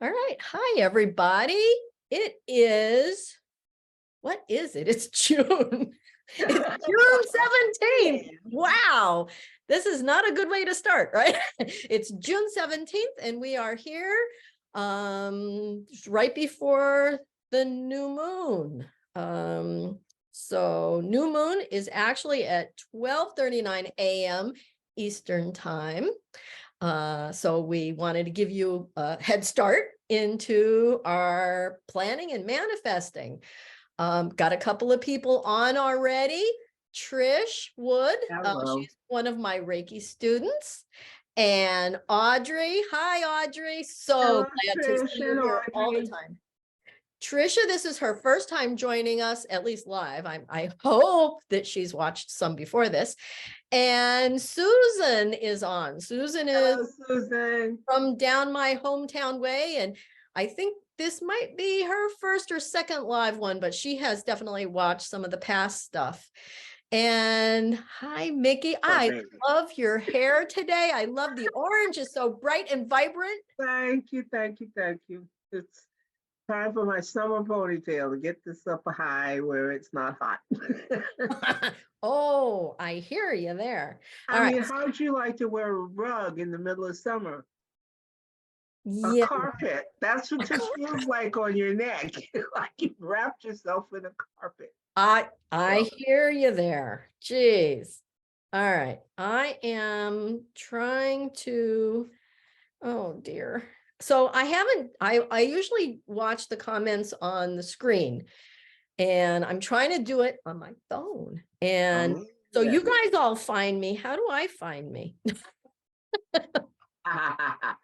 All right. Hi, everybody. It is, what is it? It's June. It's June 17th. Wow. This is not a good way to start, right? It's June 17th, and we are here right before the new moon. So new moon is actually at 12:39 a.m. Eastern time. So we wanted to give you a head start into our planning and manifesting. Got a couple of people on already. Trish Wood, Hello. she's one of my Reiki students. And Audrey, hi Audrey, so Hello, glad to see Trish you and here all the Audrey. time. Trisha, this is her first time joining us, at least live. I hope that she's watched some before this. And Susan is on. Susan is Hello, Susan. from down my hometown way, and I think this might be her first or second live one, but she has definitely watched some of the past stuff. And hi, Mickey. I Amazing. love your hair today. I love the orange. It's so bright and vibrant. Thank you, thank you, thank you. It's time for my summer ponytail to get this up high where it's not hot. Oh, I hear you there. All I right. mean, how'd you like to wear a rug in the middle of summer? A Yeah. carpet. That's what this feels like on your neck. Like you wrapped yourself in a carpet. I So, hear you there. Jeez. All right. I am trying to, oh dear. So I usually watch the comments on the screen, and I'm trying to do it on my phone. And so yeah. you guys all find me. How do I find me?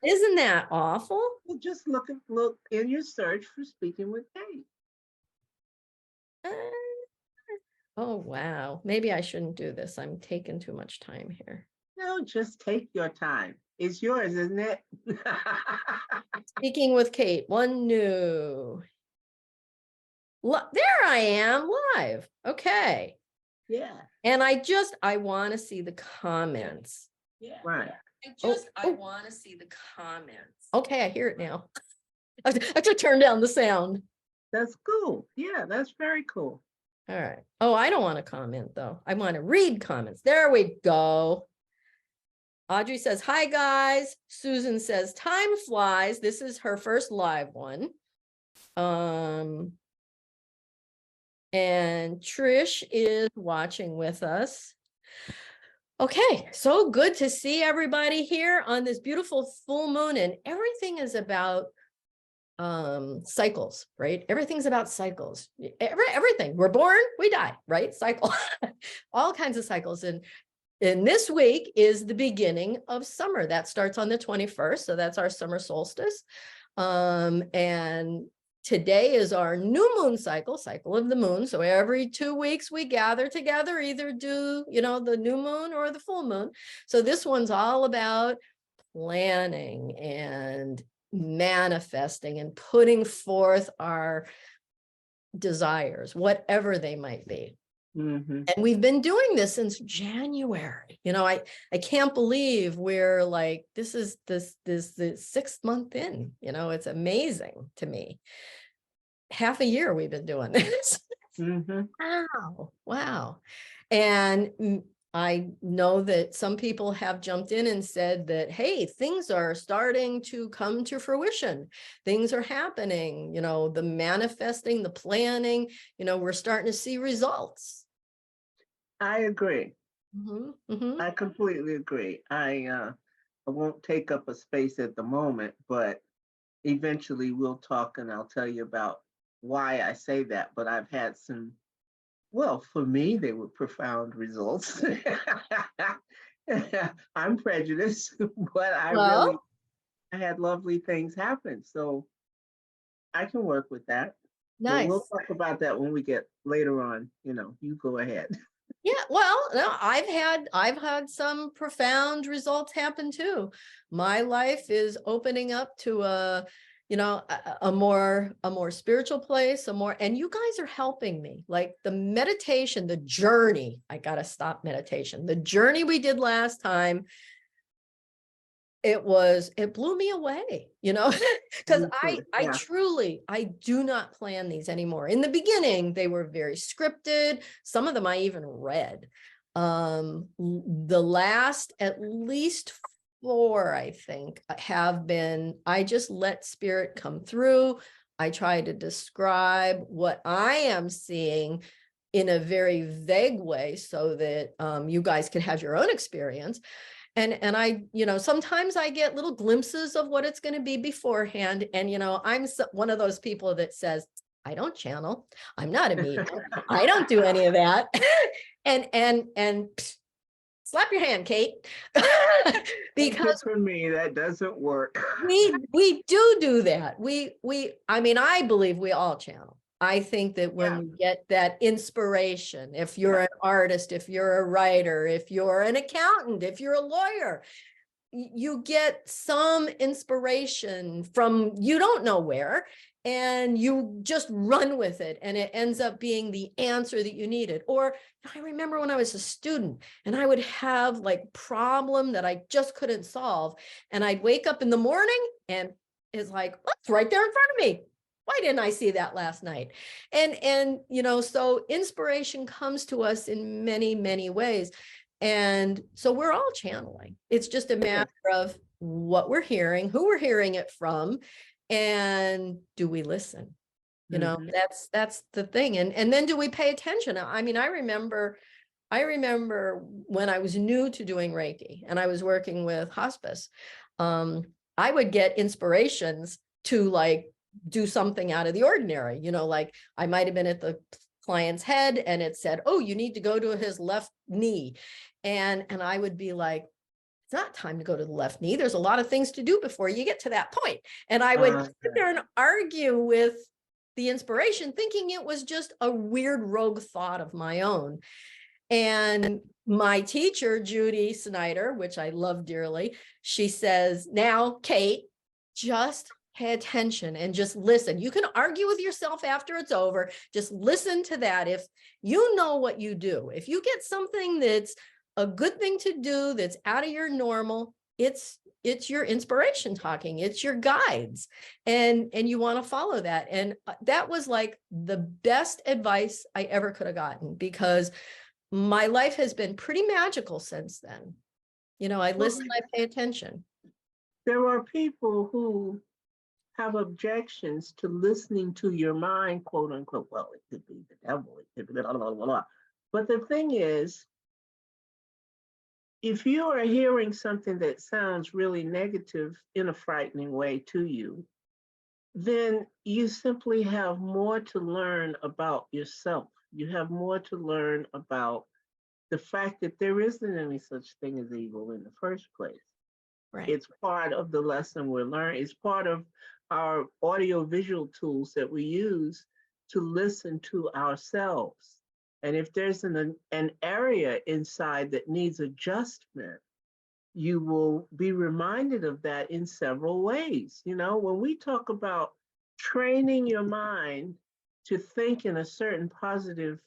Isn't that awful? Well, just look in your search for Speaking with Kate. Uh, oh, wow. Maybe I shouldn't do this. I'm taking too much time here. No, just take your time. It's yours, isn't it? Speaking with Kate, one new. There I am live. Okay. Yeah, And I want to see the comments. Yeah. right. I want to see the comments. Okay, I hear it now. I have to turn down the sound. That's cool. Yeah, that's very cool. All right. Oh, I don't want to comment though. I want to read comments. There we go. Audrey says, hi guys. Susan says, time flies. This is her first live one. And Trish is watching with us. Okay, so good to see everybody here on this beautiful full moon, and everything is about cycles, right? Everything's about cycles. Everything. We're born, we die, right? Cycle. All kinds of cycles. And this week is the beginning of summer. That starts on the 21st. So that's our summer solstice. And today is our new moon cycle of the moon. So every 2 weeks we gather together, either do, the new moon or the full moon. So this one's all about planning and manifesting and putting forth our desires, whatever they might be. Mm-hmm. And we've been doing this since January. I can't believe we're like, this is the 6th month in, it's amazing to me. Half a year we've been doing this. Mm-hmm. Wow. And I know that some people have jumped in and said that, hey, things are starting to come to fruition. Things are happening, the manifesting, the planning, we're starting to see results. I agree. Mm-hmm. I completely agree. I won't take up a space at the moment, but eventually we'll talk and I'll tell you about why I say that. But I've had some, well, for me, they were profound results. I'm prejudiced, but I had lovely things happen. So I can work with that. But we'll Nice. talk about that when we get later on. You go ahead. Yeah, well, no, I've had some profound results happen too. My life is opening up to a more spiritual place, and you guys are helping me. Like the meditation, the journey, I got to stop meditation. The journey we did last time it blew me away, because Me too. I Yeah. truly, I do not plan these anymore. In the beginning, they were very scripted. Some of them I even read. The last at least 4, I think, have been, I just let spirit come through. I try to describe what I am seeing in a very vague way so that you guys can have your own experience. And I, sometimes I get little glimpses of what it's going to be beforehand. And, I'm one of those people that says, I don't channel. I'm not a medium. I don't do any of that. and slap your hand, Kate. Take it Because from me, that doesn't work. we do that. I mean, I believe we all channel. I think that when Yeah. we get that inspiration, if you're Yeah. an artist, if you're a writer, if you're an accountant, if you're a lawyer, you get some inspiration from you don't know where, and you just run with it, and it ends up being the answer that you needed. Or I remember when I was a student and I would have like problem that I just couldn't solve, and I'd wake up in the morning and it's like, well, it's right there in front of me. Why didn't I see that last night? And so inspiration comes to us in many, many ways. And so we're all channeling. It's just a matter of what we're hearing, who we're hearing it from, and do we listen? Mhm. That's the thing. And then do we pay attention? I mean, I remember when I was new to doing Reiki and I was working with hospice, I would get inspirations to like do something out of the ordinary, like I might have been at the client's head and it said, oh, you need to go to his left knee. And I would be like, it's not time to go to the left knee. There's a lot of things to do before you get to that point. And I would sit there and argue with the inspiration, thinking it was just a weird rogue thought of my own. And my teacher, Judy Snyder, which I love dearly, she says, now, Kate, just pay attention and just listen. You can argue with yourself after it's over. Just listen to that. If you know what you do, if you get something that's a good thing to do, that's out of your normal, it's your inspiration talking, it's your guides, and you want to follow that. And that was like the best advice I ever could have gotten, because my life has been pretty magical since then. I Well, listen, I pay attention. there are people who have objections to listening to your mind, quote unquote. Well, it could be the devil, it could be blah, blah, blah, blah. But the thing is, if you are hearing something that sounds really negative in a frightening way to you, then you simply have more to learn about yourself. You have more to learn about the fact that there isn't any such thing as evil in the first place. Right. It's part of the lesson we're learning. It's part of our audio visual tools that we use to listen to ourselves. And if there's an area inside that needs adjustment, you will be reminded of that in several ways. When we talk about training your mind to think in a certain positive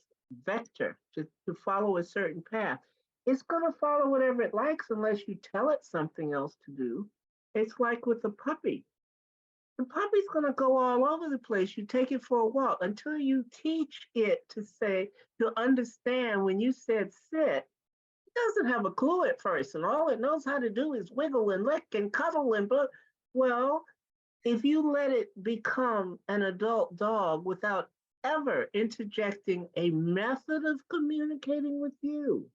vector, to follow a certain path, it's going to follow whatever it likes unless you tell it something else to do. It's like with a puppy. The puppy's going to go all over the place. You take it for a walk until you teach it to understand when you said sit, doesn't have a clue at first, and all it knows how to do is wiggle and lick and cuddle and well, if you let it become an adult dog without ever interjecting a method of communicating with you,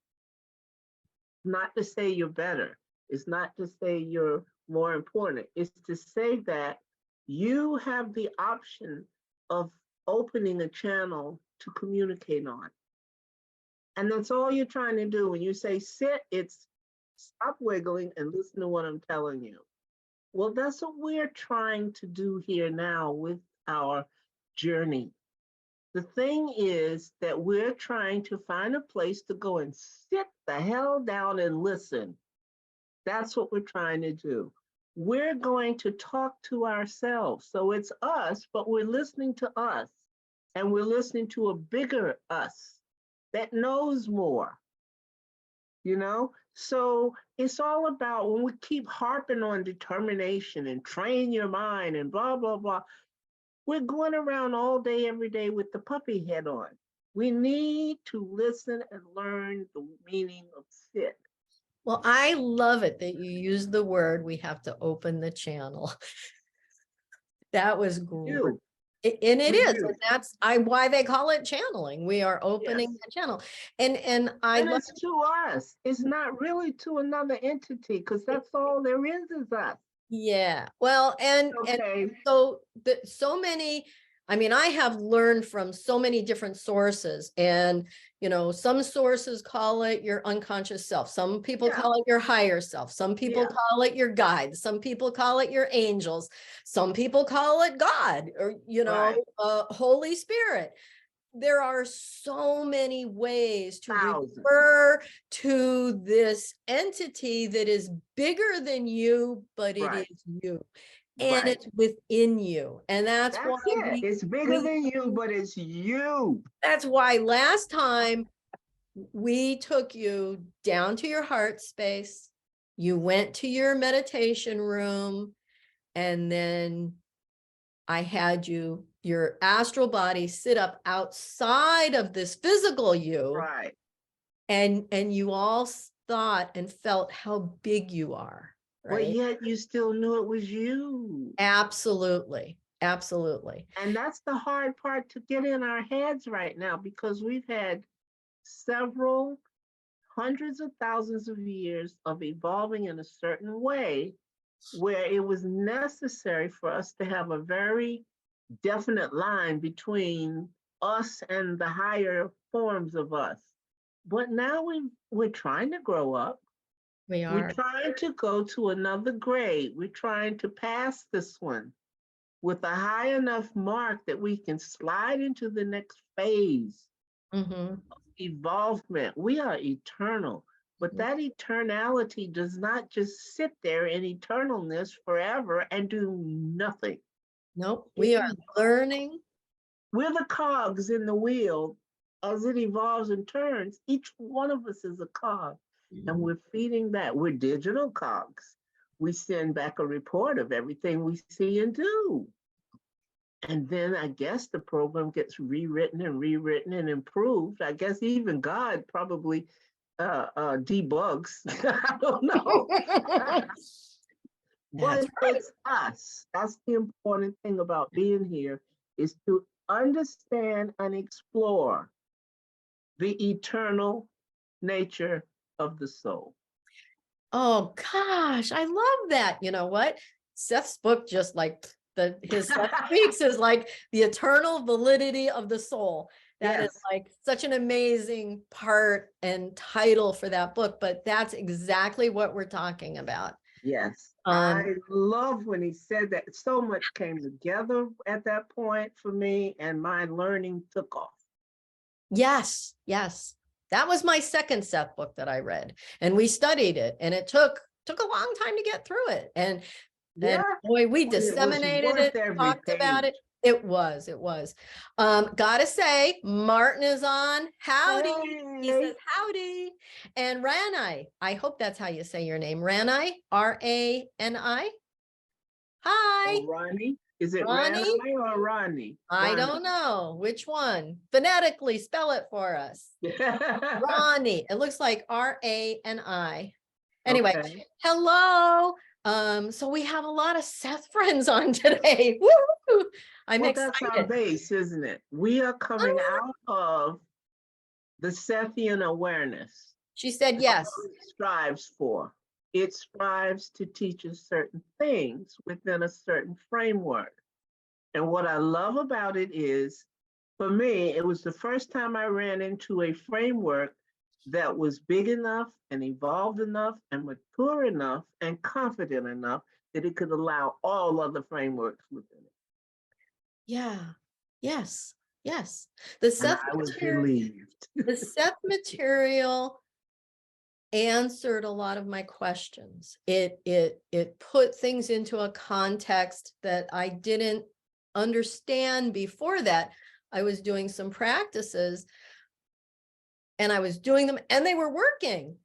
not to say you're better, it's not to say you're more important, it's to say that you have the option of opening a channel to communicate on. And that's all you're trying to do. When you say sit, it's stop wiggling and listen to what I'm telling you. Well, that's what we're trying to do here now with our journey. The thing is that we're trying to find a place to go and sit the hell down and listen. That's what we're trying to do. We're going to talk to ourselves. So it's us, but we're listening to us. And we're listening to a bigger us that knows more. So it's all about when we keep harping on determination and train your mind and blah, blah, blah. We're going around all day, every day with the puppy head on. We need to listen and learn the meaning of sit. Well, I love it that you use the word, we have to open the channel. That was great. You, And it we is, do. and that's why they call it channeling. We are opening Yes. the channel. And I And love it's to us. It's not really to another entity because that's all there is us. yeah. Well, and Okay. so so many, I mean, I have learned from so many different sources, and some sources call it your unconscious self. Some people Yeah. call it your higher self. Some people Yeah. call it your guides. Some people call it your angels. Some people call it God, or Right. Holy Spirit. There are so many ways to Thousands. refer to this entity that is bigger than you, but it Right. is you, and Right. it's within you. And that's why That's it. It's bigger we than you, but it's you. that's why last time we took you down to your heart space, you went to your meditation room, and then I had your astral body sit up outside of this physical you, Right. and you all thought and felt how big you are, But right? yet you still knew it was you. Absolutely. Absolutely. And that's the hard part to get in our heads right now because we've had several hundreds of thousands of years of evolving in a certain way where it was necessary for us to have a very definite line between us and the higher forms of us. But now we're trying to grow up. We We're are. trying to go to another grade. We're trying to pass this one with a high enough mark that we can slide into the next phase Mm-hmm. of evolvement. We are eternal, but that eternality does not just sit there in eternalness forever and do nothing. Nope. It We are evolves. learning. We're the cogs in the wheel as it evolves and turns. Each one of us is a cog, and Mhm. we're feeding that. We're digital cogs. We send back a report of everything we see and do. And then I guess the program gets rewritten and improved. I guess even God probably debugs. I don't know. That's But right. it's us. That's the important thing about being here is to understand and explore the eternal nature of the soul. Oh gosh, I love that. You know what? Seth's book, just like his Seth Speaks, is like the eternal validity of the soul. That is Yes, like such an amazing part and title for that book, but that's exactly what we're talking about. yes. Um, I love when he said that. So much came together at that point for me, and my learning took off. yes, yes. That was my second Seth book that I read, and we studied it, and it took a long time to get through it. And Yeah, boy, we but it was disseminated worth it, every talked about page. it. It was, it was. Gotta say, Martin is on. Howdy. He Hey, says howdy. And Ranai, I hope that's how you say your name. Ranai, Rani. Hi, oh, Ronnie. Is it Ronnie. Ranai or Ronnie? I Ronnie. don't know which one. Phonetically, spell it for us. Ronnie. It looks like Rani. Anyway, Okay. hello. So we have a lot of Seth friends on today. Woo! I'm Well, that's our excited. base, isn't it? We are coming out of the Sethian awareness. She said That's yes. what it strives for. It strives to teach us certain things within a certain framework. And what I love about it is, for me, it was the first time I ran into a framework that was big enough and evolved enough and mature enough and confident enough that it could allow all other frameworks within it. Yeah. Yes. Yes. The And Seth I was material, relieved. the Seth material answered a lot of my questions. It put things into a context that I didn't understand before that. I was doing some practices and I was doing them and they were working,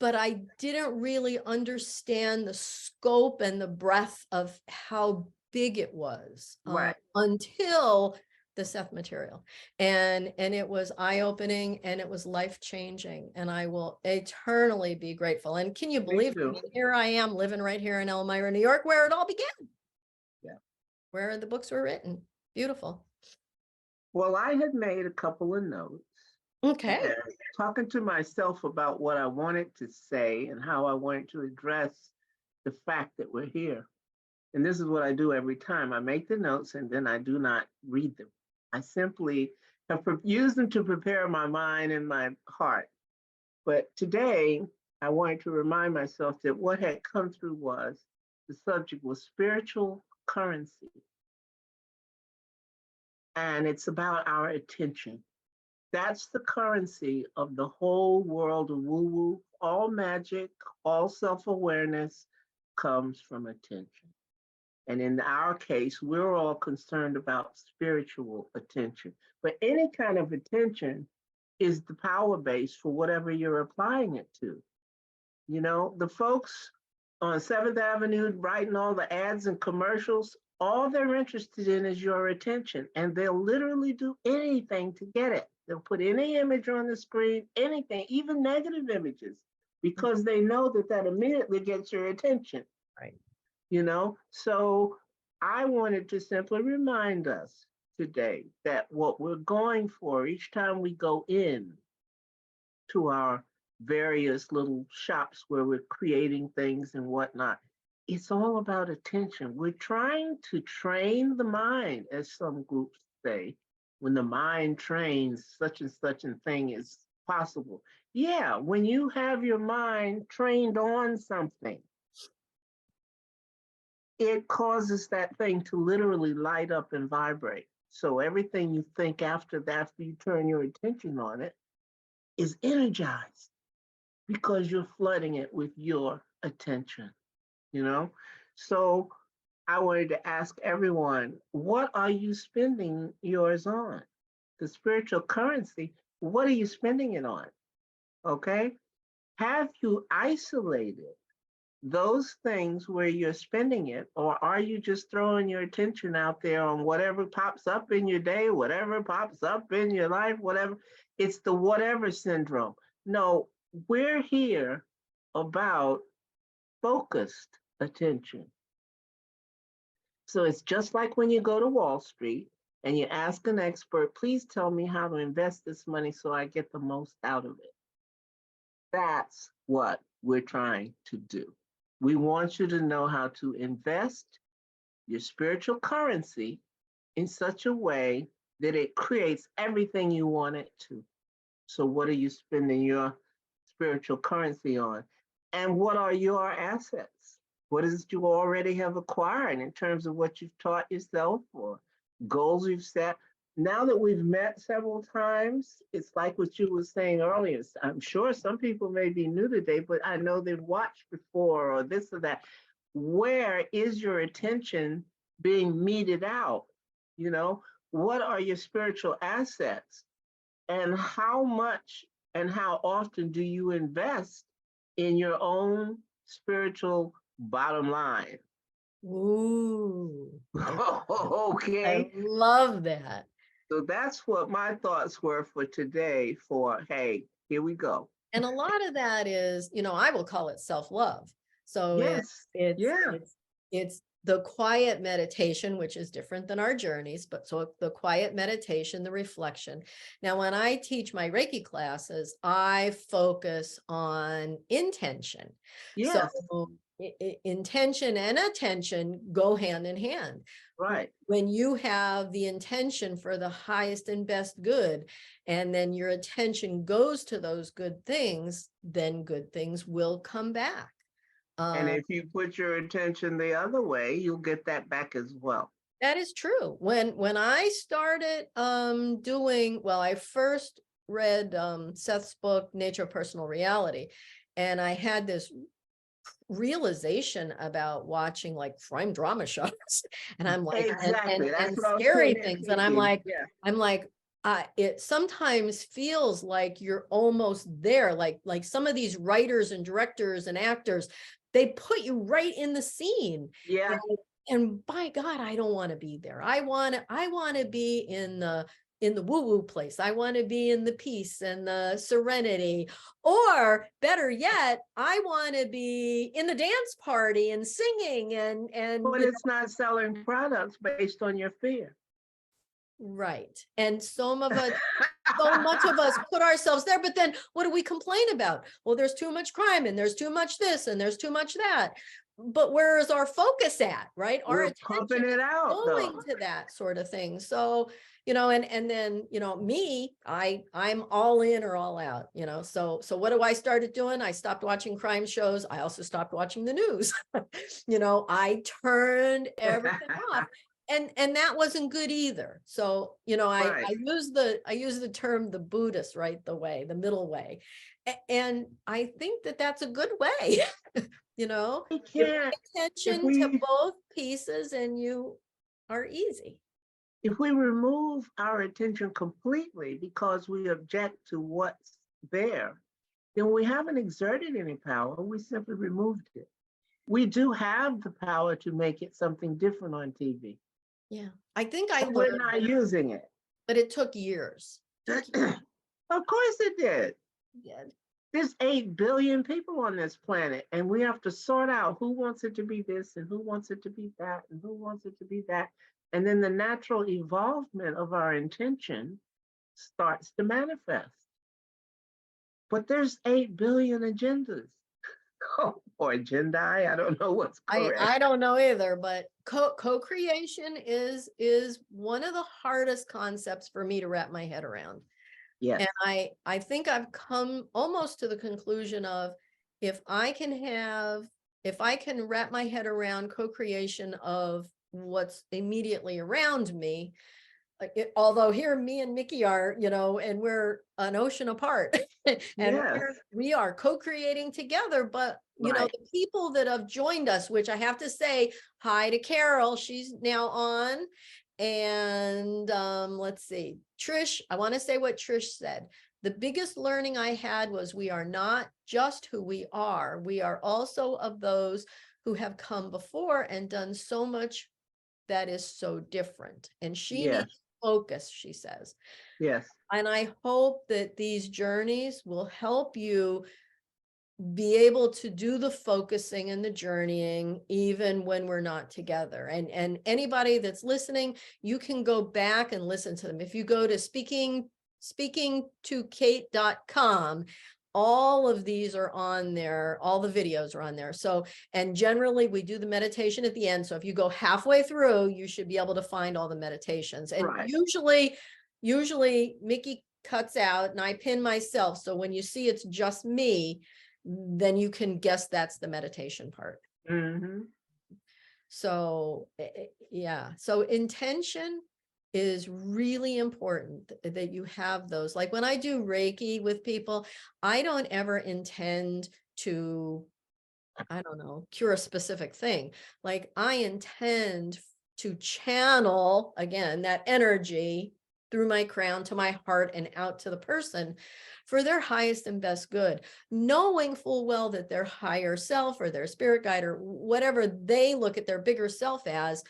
but I didn't really understand the scope and the breadth of how big it was Right. until the Seth material. And it was eye-opening and it was life-changing. And I will eternally be grateful. And can you Me believe, I too. mean, here I am living right here in Elmira, New York, where it all began, Yeah. where the books were written. Beautiful. Well, I had made a couple of notes Okay. and talking to myself about what I wanted to say and how I wanted to address the fact that we're here. And this is what I do every time. I make the notes and then I do not read them. I simply have used them to prepare my mind and my heart. But today, I wanted to remind myself that what had come through was the subject was spiritual currency. And it's about our attention. That's the currency of the whole world of woo woo. All magic, all self awareness comes from attention. And in our case, we're all concerned about spiritual attention. But any kind of attention is the power base for whatever you're applying it to. You know, the folks on 7th Avenue writing all the ads and commercials, all they're interested in is your attention. And they'll literally do anything to get it. They'll put any image on the screen, anything, even negative images, because they know that that immediately gets your attention. Right. You know, so I wanted to simply remind us today that what we're going for each time we go in to our various little shops where we're creating things and whatnot, it's all about attention. We're trying to train the mind, as some groups say. When the mind trains, such and such a thing is possible. Yeah, when you have your mind trained on something, it causes that thing to literally light up and vibrate. So everything you think after you turn your attention on it, is energized because you're flooding it with your attention, you know? So I wanted to ask everyone, what are you spending yours on? The spiritual currency, what are you spending it on? Okay? Have you isolated those things where you're spending it, or are you just throwing your attention out there on whatever pops up in your day, whatever pops up in your life, whatever? It's the whatever syndrome. No, we're here about focused attention. So it's just like when you go to Wall Street and you ask an expert, please tell me how to invest this money so I get the most out of it. That's what we're trying to do. We want you to know how to invest your spiritual currency in such a way that it creates everything you want it to. So, what are you spending your spiritual currency on? And what are your assets? What is it you already have acquired in terms of what you've taught yourself or goals you've set? Now that we've met several times, it's like what you were saying earlier. I'm sure some people may be new today, but I know they've watched before or this or that. Where is your attention being meted out? You know, what are your spiritual assets? And how much and how often do you invest in your own spiritual bottom line? Ooh, I Okay. love that. So that's what my thoughts were for today for, hey, here we go. And a lot of that is, I will call it self-love. So Yes. Yeah. it's the quiet meditation, which is different than our journeys, but so the quiet meditation, the reflection. Now, when I teach my Reiki classes, I focus on intention. So Yes. intention and attention go hand in hand. Right. When you have the intention for the highest and best good, and then your attention goes to those good things, then good things will come back. And if you put your attention the other way, you'll get that back as well. That is true. When I started I first read Seth's book, Nature of Personal Reality, and I had this realization about watching like crime drama shows and I'm like Exactly. That's and what I was scary saying. things and I'm like Yeah. I'm like it sometimes feels like you're almost there, like some of these writers and directors and actors, they put you right in the scene. Yeah. And by God, I don't want to be there. I want to be in the woo-woo place. I want to be in the peace and the serenity. Or better yet, I want to be in the dance party and singing and But it's not selling products based on your fear. right. And some of us, so much of us put ourselves there, but then what do we complain about? Well, there's too much crime and there's too much this and there's too much that. But where is our focus at, right? Our We're attention pumping it is out going though. to that sort of thing. So, and then, me, I'm all in or all out, So what do I started doing? I stopped watching crime shows. I also stopped watching the news. I turned everything off. And that wasn't good either. So, I Right. I use the term the Buddhist, right? The way, the middle way. And I think that that's a good way. We You pay can't, if attention to we both pieces and you are easy. if we remove our attention completely because we object to what's there, then we haven't exerted any power. We simply removed it. We do have the power to make it something different on TV. Yeah. I think I But we're learned, not using it. but it took years. Of course it did. Yeah. There's 8 billion people on this planet, and we have to sort out who wants it to be this and who wants it to be that and who wants it to be that. And then the natural evolvement of our intention starts to manifest. But there's 8 billion agendas. Or agenda, I don't know what's correct. I don't know either, but co-creation is one of the hardest concepts for me to wrap my head around. Yes. And I think I've come almost to the conclusion of if I can wrap my head around co-creation of what's immediately around me, although here me and Mickey are, and we're an ocean apart and Yes. we are co-creating together, but Right. the people that have joined us, which I have to say hi to Carol, she's now on. And let's see, Trish, I want to say what Trish said. The biggest learning I had was we are not just who we are also of those who have come before and done so much that is so different. And she Yes. needs focus, she says. Yes. And I hope that these journeys will help you be able to do the focusing and the journeying even when we're not together. And anybody that's listening, you can go back and listen to them. If you go to speakingtokate.com, all of these are on there, all the videos are on there. So, and generally we do the meditation at the end. So if you go halfway through, you should be able to find all the meditations. And Right. usually Mickey cuts out and I pin myself. So when you see it's just me, then you can guess that's the meditation part. Mm-hmm. So yeah, so intention is really important that you have those. Like when I do Reiki with people, I don't ever intend to, I don't know, cure a specific thing. Like I intend to channel, again, that energy through my crown to my heart and out to the person for their highest and best good, knowing full well that their higher self or their spirit guide or whatever they look at their bigger self as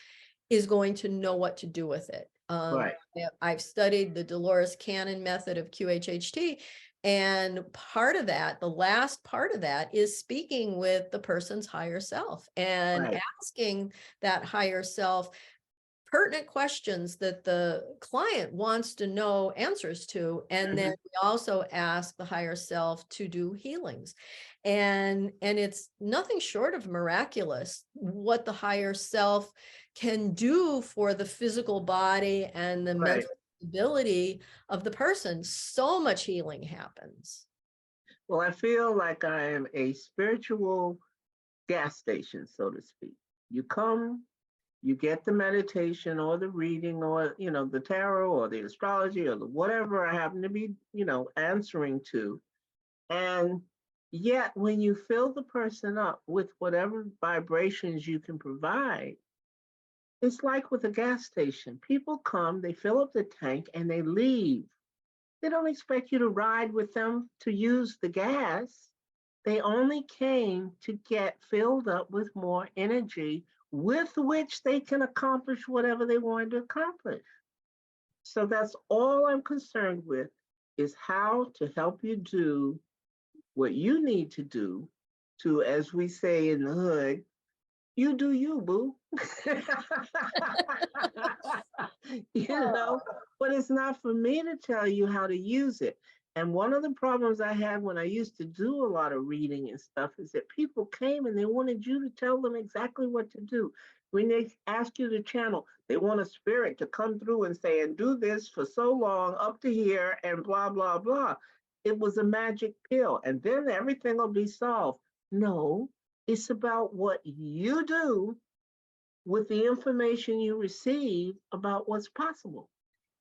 is going to know what to do with it. Right. I've studied the Dolores Cannon method of QHHT, and part of that, the last part of that, is speaking with the person's higher self and Right. asking that higher self pertinent questions that the client wants to know answers to. And then we also ask the higher self to do healings. And it's nothing short of miraculous what the higher self can do for the physical body and the Right. mental ability of the person. So much healing happens. Well, I feel like I am a spiritual gas station, so to speak. You come, you get the meditation or the reading or, the tarot or the astrology or the whatever I happen to be, answering to. And yet when you fill the person up with whatever vibrations you can provide, It's like with a gas station. People come, they fill up the tank, and they leave. They don't expect you to ride with them to use the gas. They only came to get filled up with more energy with which they can accomplish whatever they wanted to accomplish. So that's all I'm concerned with is how to help you do what you need to do to, as we say in the hood, you do you, boo. You know, but it's not for me to tell you how to use it. And one of the problems I had when I used to do a lot of reading and stuff is that people came and they wanted you to tell them exactly what to do. When they ask you to channel, they want a spirit to come through and say, and do this for so long up to here and blah, blah, blah. It was a magic pill, and then everything will be solved. No, it's about what you do with the information you receive about what's possible.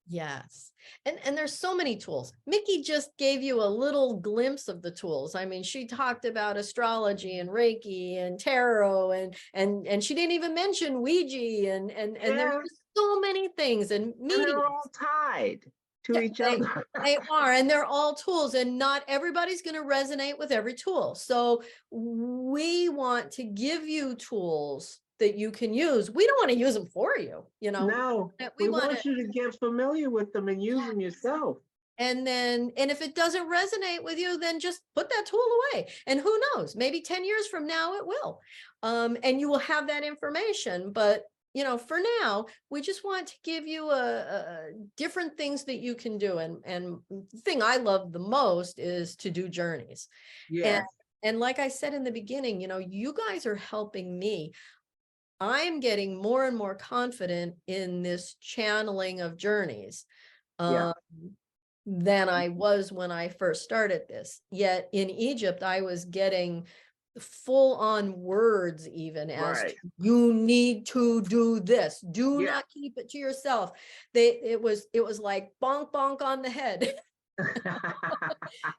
Yes. And there's so many tools. Mickey just gave you a little glimpse of the tools. I mean, she talked about astrology and Reiki and tarot and she didn't even mention Ouija and there's Yeah, just so many things and and they're media. all tied to Yeah, each they, other. they are, and they're all tools, and not everybody's going to resonate with every tool. So we want to give you tools that you can use. We don't want to use them for you, No, we we want to, want you to get familiar with them and use them yourself. and if it doesn't resonate with you, then just put that tool away. And who knows, maybe 10 years from now it will. And you will have that information. But for now, we just want to give you a different things that you can do. And the thing I love the most is to do journeys. And Yes, and like I said in the beginning, you guys are helping me. I am getting more and more confident in this channeling of journeys. yeah, Um, than I was when I first started this. Yet in Egypt, I was getting full on words even as to right. you need to do this. Do Yeah. not keep it to yourself. It was like bonk bonk on the head.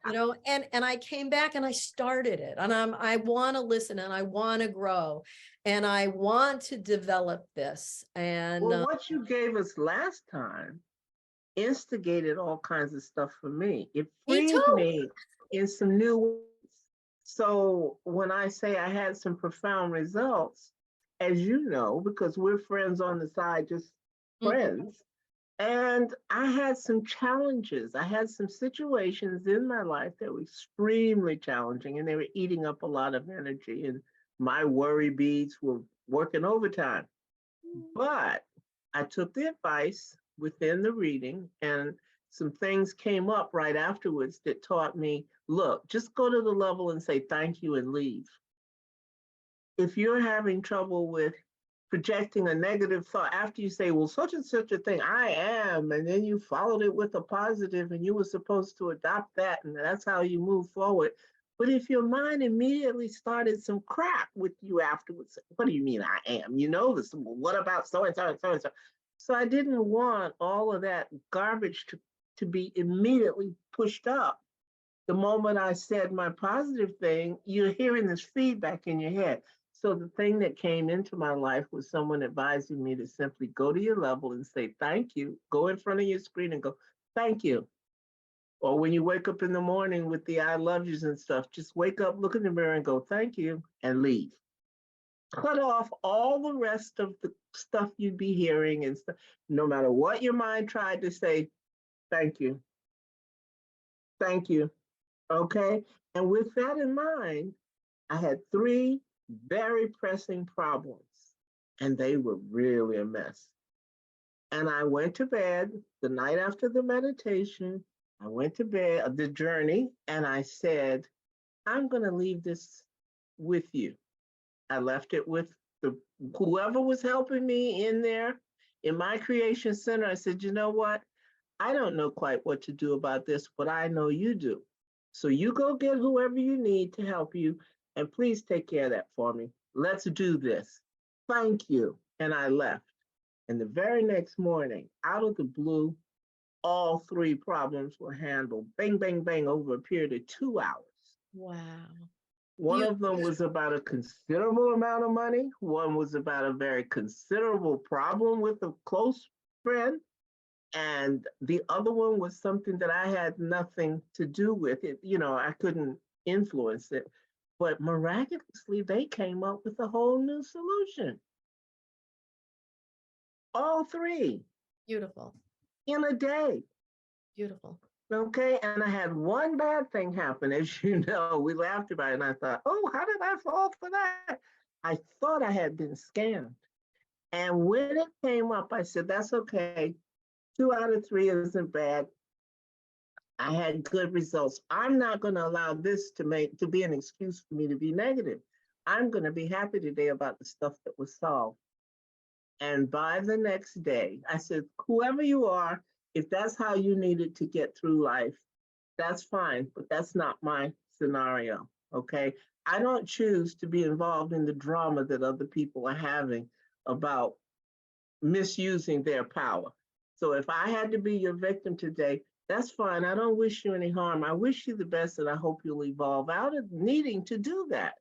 And I came back and I started it, and I want to listen, and I want to grow, and I want to develop this. And Well, what you gave us last time instigated all kinds of stuff for me. It me freed too. me in some new ways. So when I say I had some profound results, as you know, because we're friends on the side, just Mhm. friends, and I had some challenges. I had some situations in my life that were extremely challenging and they were eating up a lot of energy, and my worry beads were working overtime. But I took the advice within the reading, and some things came up right afterwards that taught me, look, just go to the level and say thank you and leave. If you're having trouble with projecting a negative thought after you say, well, such and such a thing, I am, and then you followed it with a positive and you were supposed to adopt that, and that's how you move forward. But if your mind immediately started some crap with you afterwards, what do you mean I am? You know this. Well, what about so and so and so and so? So I didn't want all of that garbage to be immediately pushed up. The moment I said my positive thing, you're hearing this feedback in your head. So the thing that came into my life was someone advising me to simply go to your level and say thank you. Go in front of your screen and go, thank you. Or when you wake up in the morning with the I love yous and stuff, just wake up, look in the mirror and go, thank you, and leave. Cut off all the rest of the stuff you'd be hearing and stuff. No matter what your mind tried to say, thank you, thank you. Okay. And with that in mind, I had three very pressing problems, and they were really a mess. And I went to bed the night after the meditation. I went to bed, the journey, and I said, I'm going to leave this with you. I left it with the whoever was helping me in there in my creation center. I said, you know what? I don't know quite what to do about this, but I know you do. So you go get whoever you need to help you, and please take care of that for me. Let's do this. Thank you. And I left. And the very next morning, out of the blue, all three problems were handled. Bang, bang, bang, over a period of 2 hours. Wow. One You of them was about a considerable amount of money. One was about a very considerable problem with a close friend. And the other one was something that I had nothing to do with it. I couldn't influence it. But miraculously, they came up with a whole new solution. All three beautiful, in a day. beautiful. Okay. And I had one bad thing happen. As you know, we laughed about it. And I thought, oh, how did I fall for that? I thought I had been scammed. And when it came up, I said, that's okay. 2 out of 3 isn't bad. I had good results. I'm not going to allow this to be an excuse for me to be negative. I'm going to be happy today about the stuff that was solved. And by the next day, I said, whoever you are, if that's how you needed to get through life, that's fine, but that's not my scenario. Okay. I don't choose to be involved in the drama that other people are having about misusing their power. So if I had to be your victim today, that's fine. I don't wish you any harm. I wish you the best and I hope you'll evolve out of needing to do that.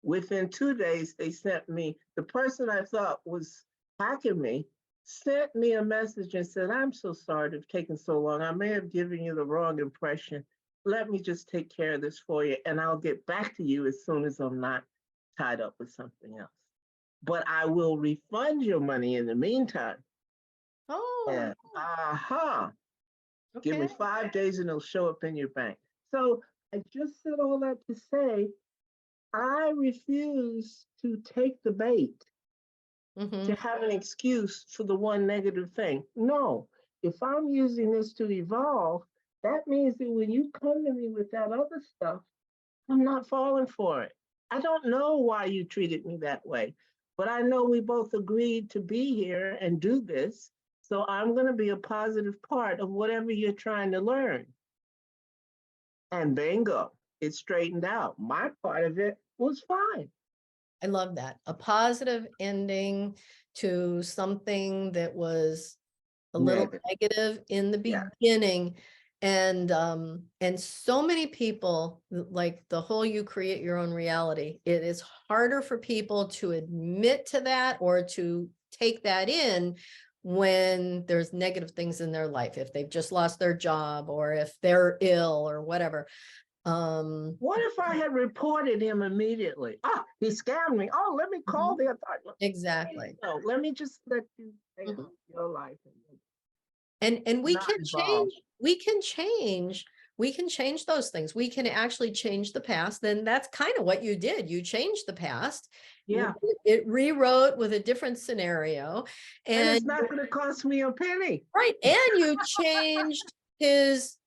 Within 2 days, they sent me, the person I thought was hacking me sent me a message and said, I'm so sorry to have taken so long. I may have given you the wrong impression. Let me just take care of this for you and I'll get back to you as soon as I'm not tied up with something else. But I will refund your money in the meantime. Oh, And give me okay. 5 days and it'll show up in your bank. So I just said all that to say, I refuse to take the bait Mm-hmm. to have an excuse for the one negative thing. No, if I'm using this to evolve, that means that when you come to me with that other stuff, I'm not falling for it. I don't know why you treated me that way, but I know we both agreed to be here and do this. So I'm going to be a positive part of whatever you're trying to learn. And bingo, it straightened out. My part of it was fine. I love that. A positive ending to something that was a little Negative. negative in the Yeah. beginning. And so many people, like the whole you create your own reality, it is harder for people to admit to that or to take that in when there's negative things in their life, if they've just lost their job or if they're ill or whatever. What if I had reported him immediately? He scammed me. Oh, let me call the authority. Exactly. No, let me just let you stay Mhm. on your life And we not can evolve. we can change those things. We can actually change the past. Then that's kind of what you did. You changed the past. Yeah. It rewrote with a different scenario. And it's And not going to cost me a penny. right. And you changed his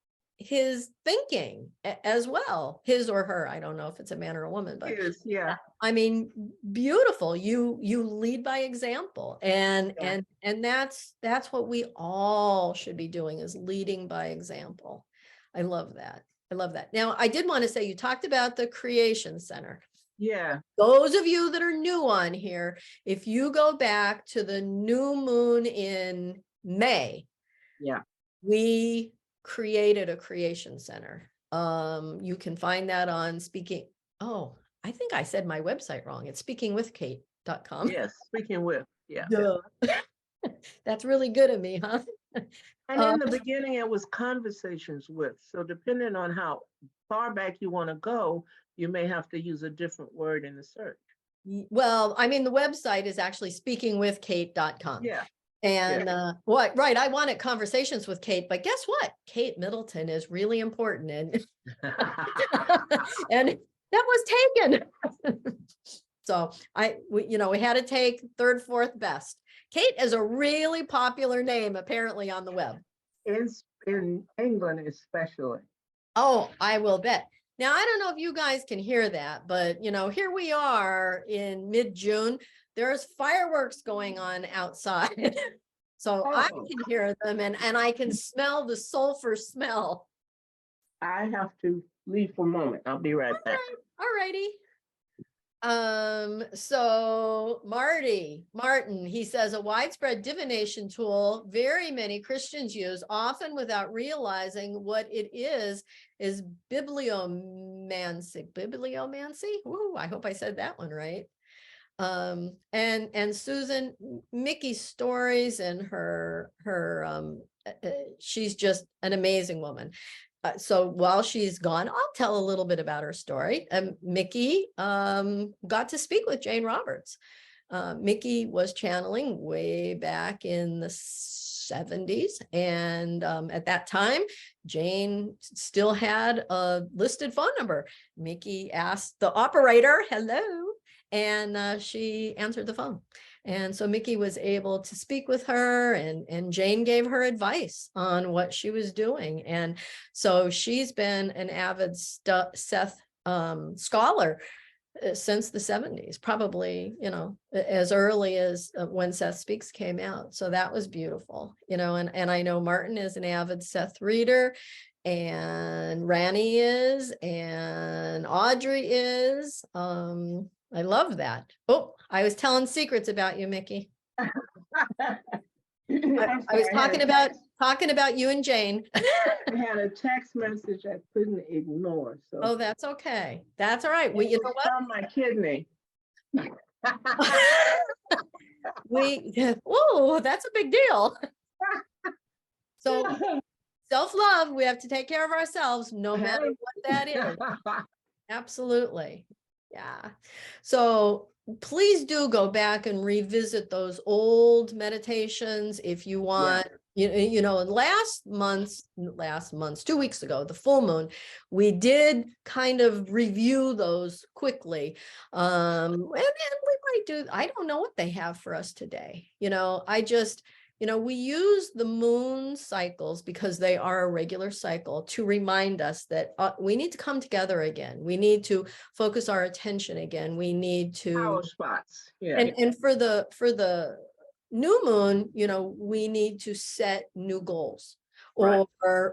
thinking as well, his or her. I don't know if it's a man or a woman, but Yes, yeah. I mean, beautiful. You lead by example, and Yeah. that's what we all should be doing, is leading by example. I love that. I love that. Now, I did want to say, you talked about the Creation Center. Yeah. Those of you that are new on here, if you go back to the new moon in May, Yeah. we created a Creation Center. You can find that on speaking. Oh, I think I said my website wrong. It's speakingwithkate.com. Yes. Speaking with. Yeah. Duh. That's really good of me, huh? And Uh, in the beginning, it was conversations with. So depending on how far back you want to go, you may have to use a different word in the search. well, I mean, the website is actually speakingwithkate.com. Yeah. And what, right, I wanted conversations with Kate, but guess what? Kate Middleton is really important, and and that was taken. So we had to take third, fourth best. Kate is a really popular name apparently on the web. in England, especially. Oh, I will bet. Now, I don't know if you guys can hear that, but here we are in mid-June. There's fireworks going on outside. So I Oh, can hear them, and I can smell the sulfur smell. I have to leave for a moment. I'll be right back. All righty. So Martin, he says a widespread divination tool very many Christians use, often without realizing what it is bibliomancy. Bibliomancy? Ooh, I hope I said that one right. And Susan, Mickey's stories and she's just an amazing woman. So while she's gone, I'll tell a little bit about her story. Mickey got to speak with Jane Roberts. Mickey was channeling way back in the 70s. And at that time, Jane still had a listed phone number. Mickey asked the operator, hello, and she answered the phone. And so Mickey was able to speak with her, and Jane gave her advice on what she was doing. And so she's been an avid Seth scholar since the 70s, probably, as early as when Seth Speaks came out. So that was beautiful, and I know Martin is an avid Seth reader, and Rani is, and Audrey is. I love that. Oh, I was telling secrets about you, Mickey. I was talking about you and Jane. I had a text message I couldn't ignore. So Oh, that's okay. That's all right. Well, you know what? On my kidney. Oh, that's a big deal. So self-love, we have to take care of ourselves no matter what that is. Absolutely. Yeah. So please do go back and revisit those old meditations if you want. Last month's 2 weeks ago, the full moon, we did kind of review those quickly. And we might do, I don't know what they have for us today. We use the moon cycles because they are a regular cycle to remind us that we need to come together again. We need to focus our attention again. We need to power spots. Yeah. And for the new moon, we need to set new goals, Right.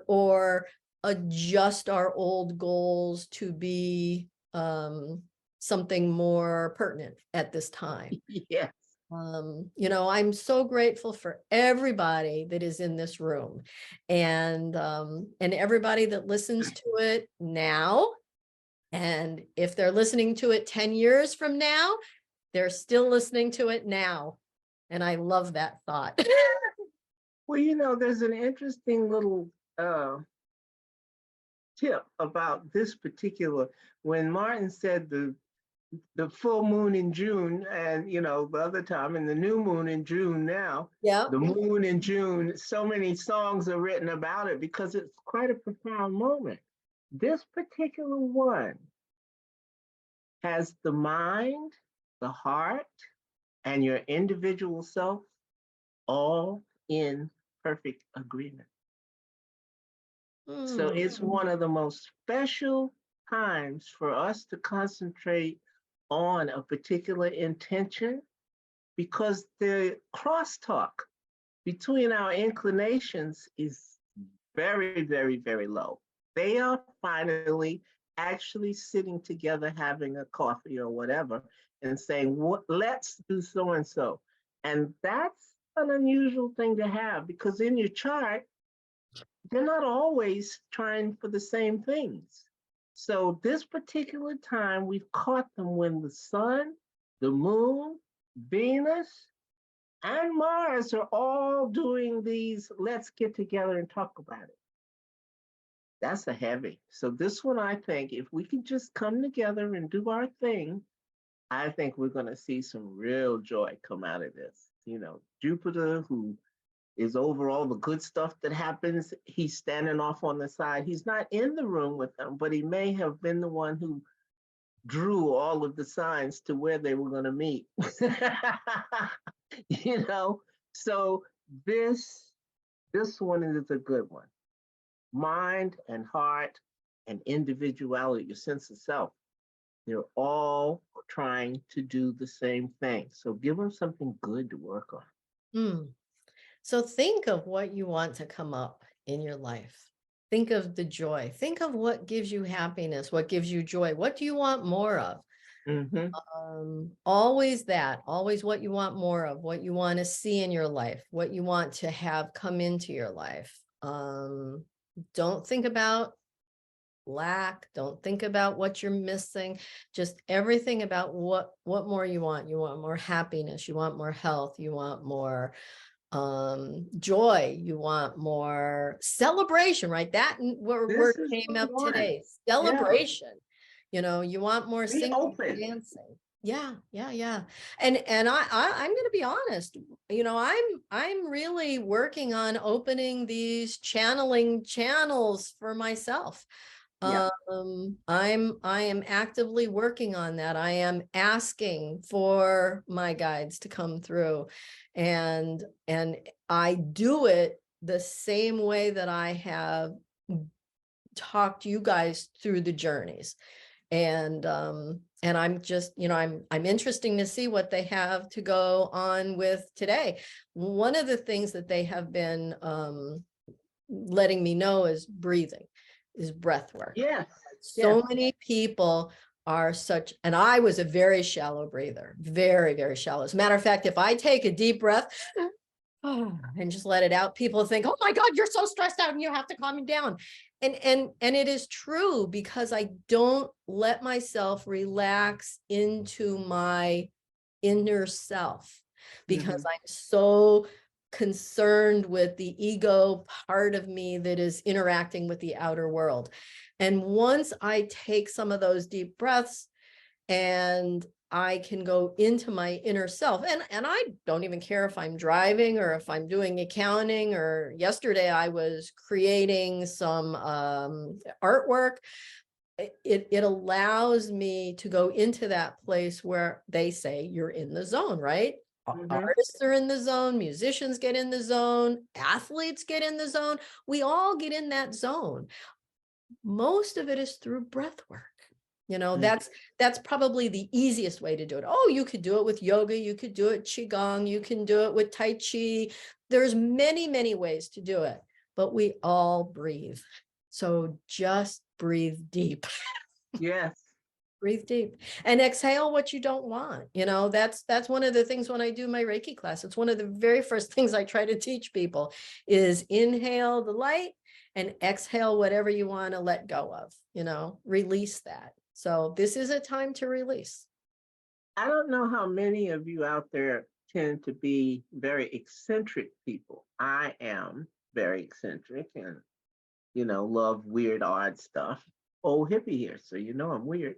or adjust our old goals to be something more pertinent at this time. Yes. I'm so grateful for everybody that is in this room, and everybody that listens to it now. And if they're listening to it 10 years from now, they're still listening to it now. And I love that thought. Well, there's an interesting little tip about this particular, when Martin said the full moon in June, and the other time, and the new moon in June now. Yeah. The moon in June, so many songs are written about it because it's quite a profound moment. This particular one has the mind, the heart, and your individual self all in perfect agreement. So it's one of the most special times for us to concentrate on a particular intention, because the crosstalk between our inclinations is very, very, very low. They are finally actually sitting together, having a coffee or whatever, and saying, let's do so and so. And that's an unusual thing to have, because in your chart, they're not always trying for the same things. So this particular time, we've caught them when the sun, the moon, Venus, and Mars are all doing these, let's get together and talk about it. That's a heavy. So this one, I think, if we can just come together and do our thing, I think we're going to see some real joy come out of this. Jupiter, who is over all the good stuff that happens, he's standing off on the side. He's not in the room with them, but he may have been the one who drew all of the signs to where they were going to meet. So this one is a good one. Mind and heart and individuality, your sense of self, they're all trying to do the same thing. So give them something good to work on. So think of what you want to come up in your life. Think of the joy. Think of what gives you happiness, what gives you joy. What do you want more of? Mm-hmm. Always that, always what you want more of, what you want to see in your life, what you want to have come into your life. Don't think about lack, don't think about what you're missing, just everything about what more you want. You want more happiness, you want more health, you want more joy, you want more celebration, right? That word This is came the up one. today, Yeah. celebration. You want more Be singing, open. dancing. Yeah, yeah, yeah. And I'm going to be honest, I'm really working on opening these channeling channels for myself. Yeah. I am actively working on that. I am asking for my guides to come through, and I do it the same way that I have talked you guys through the journeys. And I'm just, I'm interesting to see what they have to go on with today. One of the things that they have been letting me know is breathing, is breath work. Yes. Yes. So many people are such, and I was a very shallow breather, very, very shallow. As a matter of fact, if I take a deep breath and just let it out, people think, oh my God, you're so stressed out and you have to calm me down. And it is true, because I don't let myself relax into my inner self, because Mm-hmm. I'm so concerned with the ego part of me that is interacting with the outer world. And once I take some of those deep breaths and I can go into my inner self, and I don't even care if I'm driving or if I'm doing accounting, or yesterday I was creating some artwork. It allows me to go into that place where they say you're in the zone, right? Mm-hmm. Artists are in the zone, musicians get in the zone, athletes get in the zone. We all get in that zone. Most of it is through breath work. That's probably the easiest way to do it. Oh, you could do it with yoga, you could do it qigong, you can do it with tai chi. There's many, many ways to do it, but we all breathe. So just breathe deep. Yes. Breathe deep and exhale what you don't want. That's one of the things when I do my Reiki class. It's one of the very first things I try to teach people is inhale the light and exhale whatever you want to let go of, release that. So this is a time to release. I don't know how many of you out there tend to be very eccentric people. I am very eccentric and, love weird, odd stuff. Old hippie here, so I'm weird.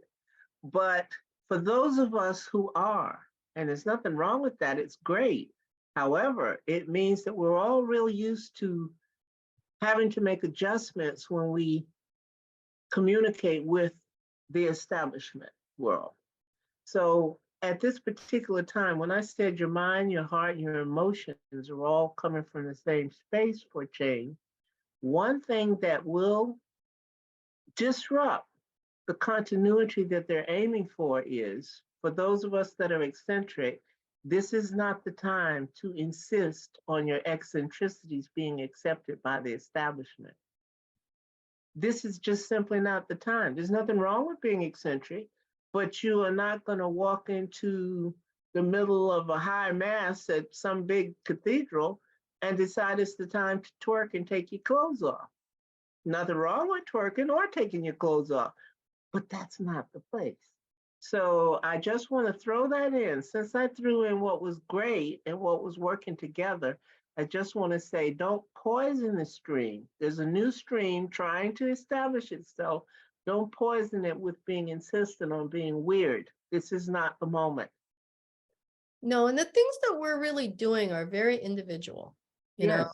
But for those of us who are, and there's nothing wrong with that, it's great. However, it means that we're all really used to having to make adjustments when we communicate with the establishment world. So at this particular time, when I said your mind, your heart, and your emotions are all coming from the same space for change, one thing that will disrupt the continuity that they're aiming for is, for those of us that are eccentric, this is not the time to insist on your eccentricities being accepted by the establishment. This is just simply not the time. There's nothing wrong with being eccentric, but you are not going to walk into the middle of a high mass at some big cathedral and decide it's the time to twerk and take your clothes off. Nothing wrong with twerking or taking your clothes off, but that's not the place. So I just want to throw that in. Since I threw in what was great and what was working together, I just want to say, don't poison the stream. There's a new stream trying to establish itself. Don't poison it with being insistent on being weird. This is not the moment. No, and the things that we're really doing are very individual. Yes.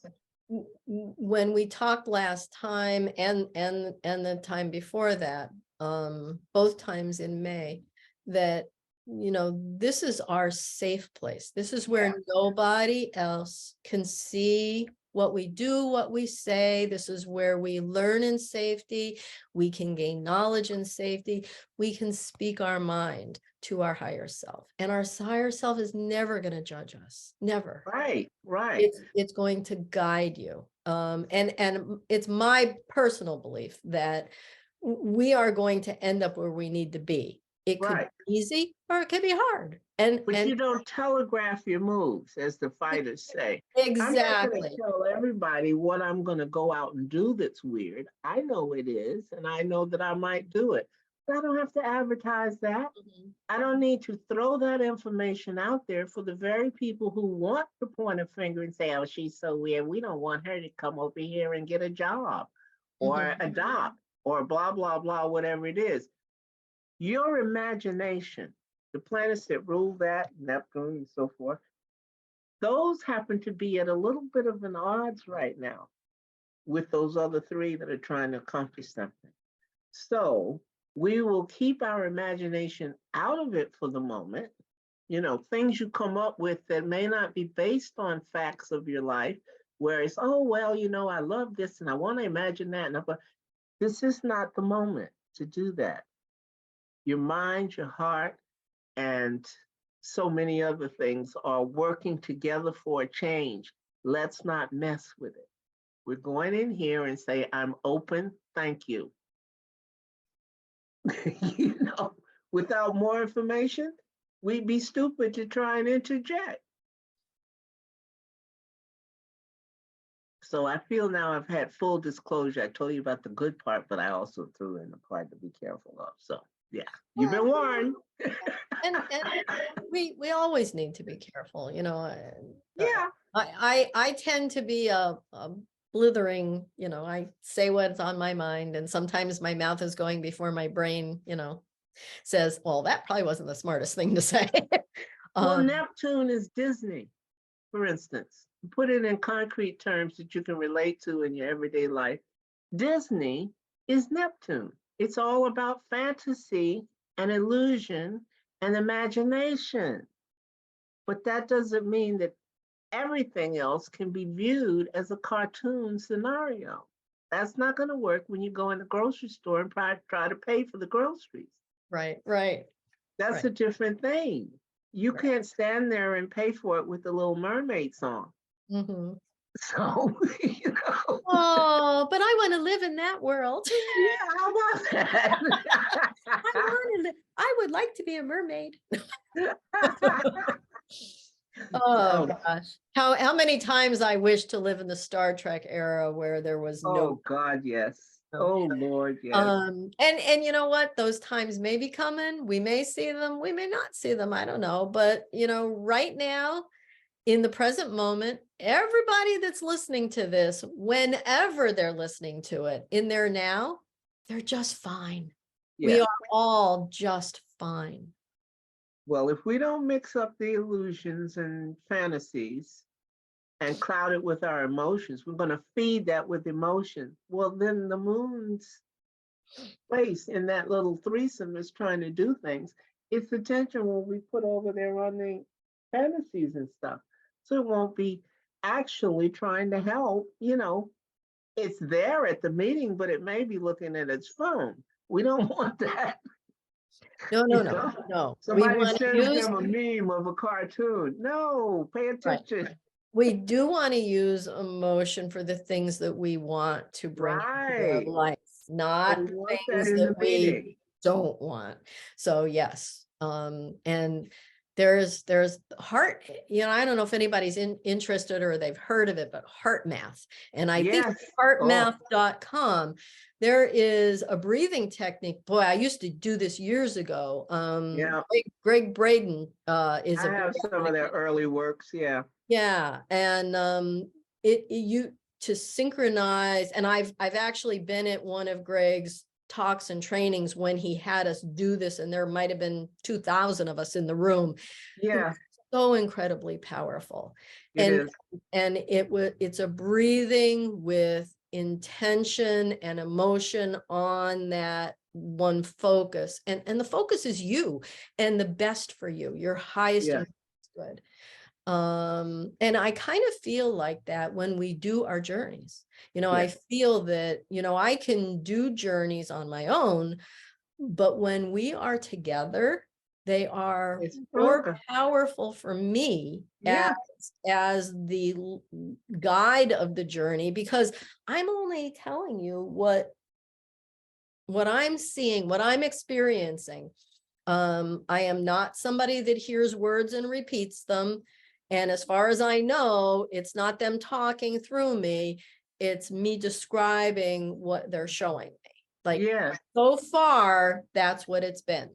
When we talked last time and the time before that, both times in May, that this is our safe place. This is where nobody else can see what we do, what we say. This is where we learn in safety. We can gain knowledge in safety. We can speak our mind to our higher self, and our higher self is never going to judge us. Never. Right, right. It's going to guide you. And it's my personal belief that we are going to end up where we need to be. It could Right. be easy or it could be hard. And But you don't telegraph your moves, as the fighters say. I'm not going to exactly. tell everybody what I'm going to go out and do that's weird. I know it is, and I know that I might do it. But I don't have to advertise that. Mhm. I don't need to throw that information out there for the very people who want to point a finger and say, oh, she's so weird. We don't want her to come over here and get a job or Mhm. adopt or blah, blah, blah, whatever it is. Your imagination, the planets that rule that, Neptune and so forth, those happen to be at a little bit of an odds right now with those other three that are trying to accomplish something. So we will keep our imagination out of it for the moment. You know, things you come up with that may not be based on facts of your life, where it's, oh, well, you know, I love this and I want to imagine that. But this is not the moment to do that. Your mind, your heart, and so many other things are working together for a change. Let's not mess with it. We're going in here and say, I'm open, thank you. You know, without more information, we'd be stupid to try and interject. So I feel now I've had full disclosure. I told you about the good part, but I also threw in the part to be careful of. So yeah, you've been warned. And we always need to be careful, you know. Yeah. I tend to be a blithering, you know, I say what's on my mind, and sometimes my mouth is going before my brain, you know, says, well, that probably wasn't the smartest thing to say. Well, um, Neptune is Disney, for instance. Put it in concrete terms that you can relate to in your everyday life. Disney is Neptune. It's all about fantasy and illusion and imagination. But that doesn't mean that everything else can be viewed as a cartoon scenario. That's not going to work when you go in the grocery store and try to pay for the groceries. right, right, That's right, a different thing. You right. can't stand there and pay for it with the Little Mermaid song. Hmm. So, you know, Oh, but I want to live in that world. yeah, how about that? I would like to be a mermaid. Oh Um, gosh. How many times I wish to live in the Star Trek era where there was no. oh God, yes. Oh Lord, yes. And you know what? Those times may be coming. We may see them, we may not see them. I don't know. But you know, right now, in the present moment, everybody that's listening to this, whenever they're listening to it, in there now, they're just fine. We Yeah. are all just fine. Well, if we don't mix up the illusions and fantasies and cloud it with our emotions, we're going to feed that with emotion. Well, then the moon's place in that little threesome is trying to do things. Its attention will be put over there on the fantasies and stuff. So it won't be actually trying to help. You know, it's there at the meeting, but it may be looking at its phone. We don't want that. No, no, You no, know, no. We somebody want to sends use, them a meme of a cartoon. No, pay right. attention. We do want to use emotion for the things that we want to bring into our Right. life, But not we the want that things in the that we meeting. don't want. So yes, and there's heart, you know, I don't know if anybody's interested or they've heard of it, but heart math. And I think Yes. Oh, heartmath.com, there is a breathing technique. Boy, I used to do this years ago. yeah. Greg Braden is I a big have some of advocate. their early works. Yeah. Yeah, and you to synchronize, and I've actually been at one of Greg's talks and trainings when he had us do this, and there might have been 2,000 of us in the room. It was Yeah, so incredibly powerful, it and is. it's a breathing with intention and emotion on that one focus, and the focus is you and the best for you, your highest Yeah. and good. And I kind of feel like that when we do our journeys. You know, Yeah. I feel that, you know, I can do journeys on my own, but when we are together, they are It's more stronger. powerful for me Yeah. as the guide of the journey, because I'm only telling you what I'm seeing, what I'm experiencing. I am not somebody that hears words and repeats them. And as far as I know, it's not them talking through me. It's me describing what they're showing me. Like, Yeah. so far, that's what it's been.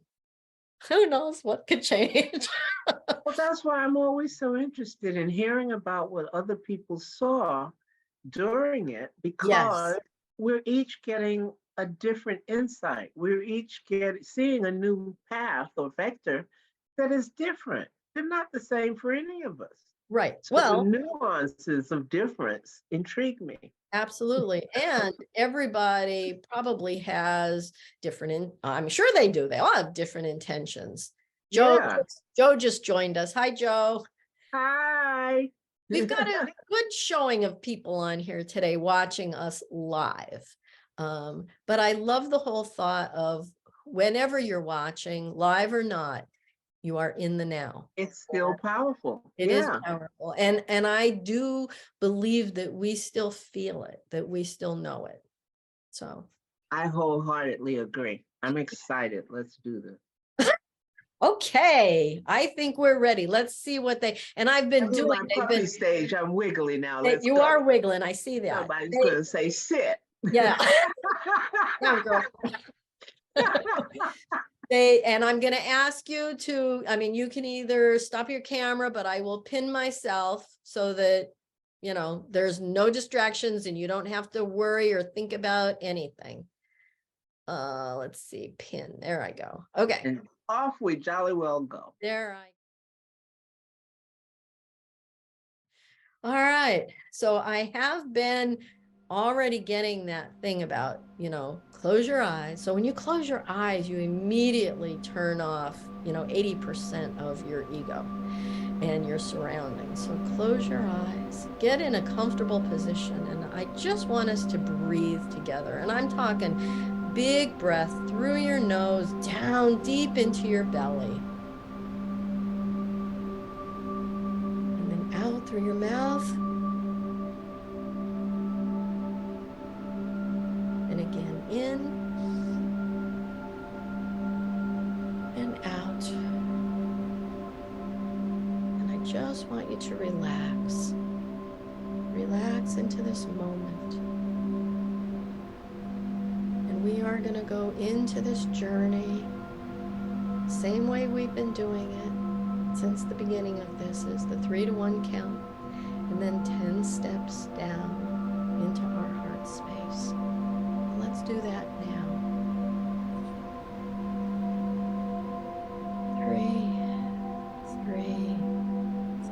Who knows what could change? Well, that's why I'm always so interested in hearing about what other people saw during it, because Yes, we're each getting a different insight. We're each seeing a new path or vector that is different. They're not the same for any of us. right. So the Well, nuances of difference intrigue me. absolutely. And everybody probably has I'm sure they do. They all have different intentions. Joe, Yeah. Joe just joined us. Hi, Joe. Hi. We've got a good showing of people on here today watching us live. But I love the whole thought of whenever you're watching, live or not, you are in the now. It's still powerful. It is Yeah. powerful. And I do believe that we still feel it, that we still know it. So, I wholeheartedly agree. I'm excited. Let's do this. okay, I think we're ready. Let's see what and I've been I'm in doing, my puppy stage. I'm wiggly now. Let's you go. are wiggling. I see that. Somebody's going to say sit. Yeah. Down, girl. And I'm going to ask you to, I mean, you can either stop your camera, but I will pin myself so that, there's no distractions and you don't have to worry or think about anything. Let's see, pin. There I go. Okay. And off we jolly well go. All right. So I have been already getting that thing about, close your eyes. So when you close your eyes, you immediately turn off, 80% of your ego and your surroundings. So close your eyes, get in a comfortable position. And I just want us to breathe together. And I'm talking big breath through your nose, down deep into your belly. And then out through your mouth. And again, in and out. And I just want you to relax. Relax into this moment. And we are going to go into this journey same way we've been doing it since the beginning of this, is the 3 to 1 count, and then 10 steps down into our heart space. Let's do that now. 3, 3, 3.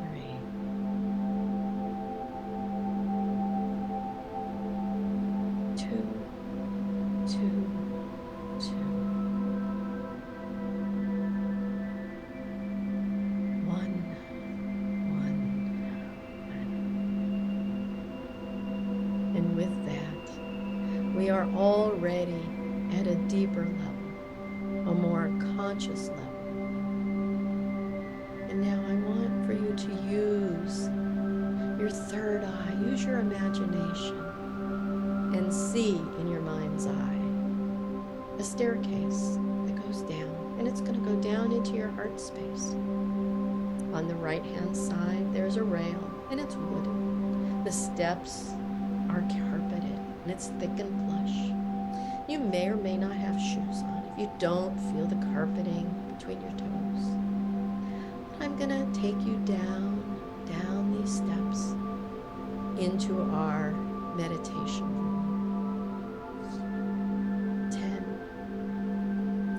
Two, 2. 1. And with that, we are already at a deeper level, a more conscious level. And now I want for you to use your third eye, use your imagination, and see in your mind's eye a staircase that goes down, and it's going to go down into your heart space. On the right-hand side, there's a rail, and it's wooden. The steps are carpeted, and it's thick and plush. You may or may not have shoes on if you don't feel the carpeting between your toes. I'm going to take you down these steps into our meditation room. 10,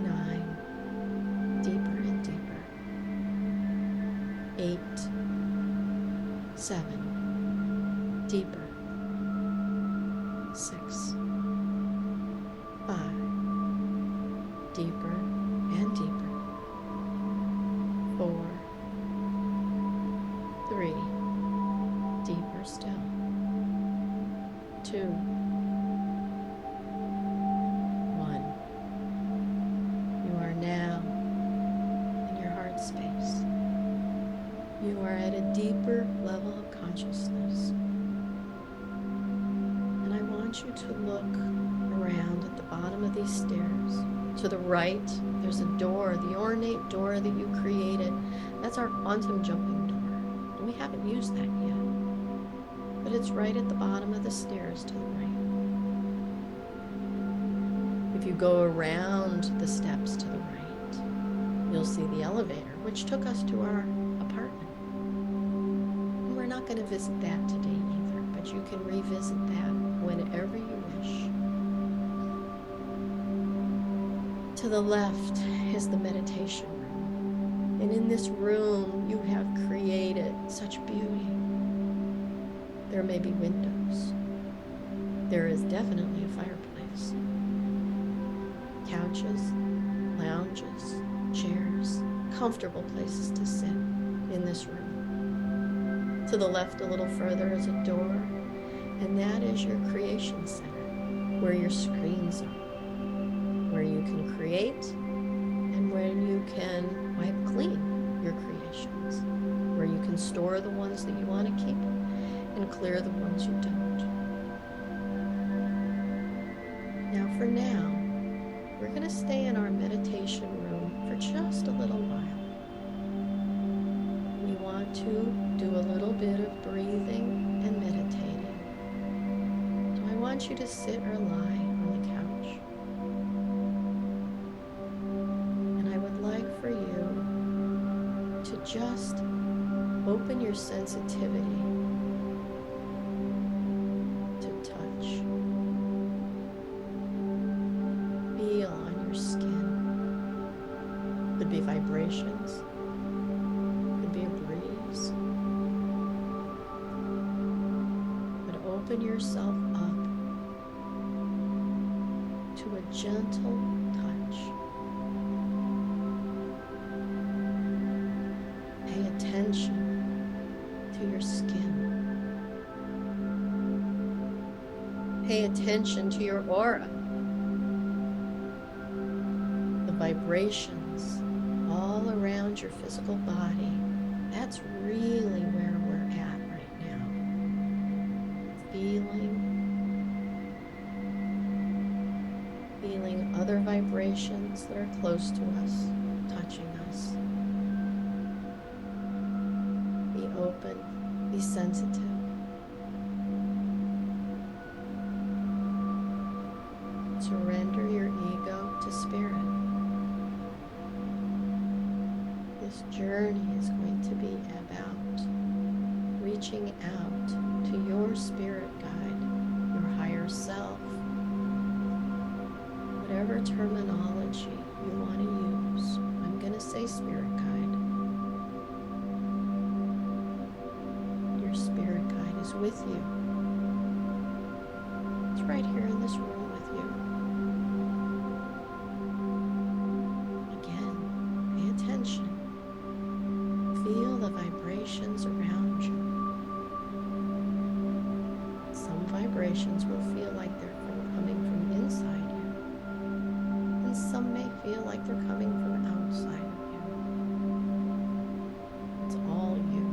9, deeper and deeper. 8, 7, deeper. 6, 5, deeper and deeper. 4, 3, deeper still. 2, 1. You are now in your heart space. You are at a deeper level of consciousness. And I want you to look around at the bottom of these stairs. To the right, there's a door, the ornate door that you created. That's our quantum jumping door. And we haven't used that yet, but it's right at the bottom of the stairs to the right. If you go around the steps to the right, you'll see the elevator, which took us to our apartment. And we're not going to visit that today either, but you can revisit that whenever you wish. To the left is the meditation room. And in this room, you have created such beauty. There may be windows. There is definitely a fireplace. Couches, lounges, chairs, comfortable places to sit in this room. To the left a little further is a door, and that is your creation center, where your screens are, where you can create and where you can wipe clean your creations, where you can store the ones that you want to keep and clear the ones you don't. Now, for now, we're going to stay in our meditation room for just a little while. We want to do a little bit of breathing and meditating. So I want you to sit or lie on the couch. And I would like for you to just open your sensitivity to touch. Feel on your skin. Could be vibrations, could be a breeze. But open yourself up to a gentle touch. Pay attention to your skin. Pay attention to your aura. Vibrations all around your physical body. That's really where we're at right now. Feeling other vibrations that are close to us, touching us. Be open, be sensitive. Surrender your ego to spirit. This journey is going to be about reaching out to your spirit guide, your higher self, whatever terminology you want to use. I'm going to say spirit guide. Your spirit guide is with you. It's right here in this room with you. Again, pay attention. Feel the vibrations around you. Some vibrations will feel like they're coming from inside you, and some may feel like they're coming from outside of you. It's all you.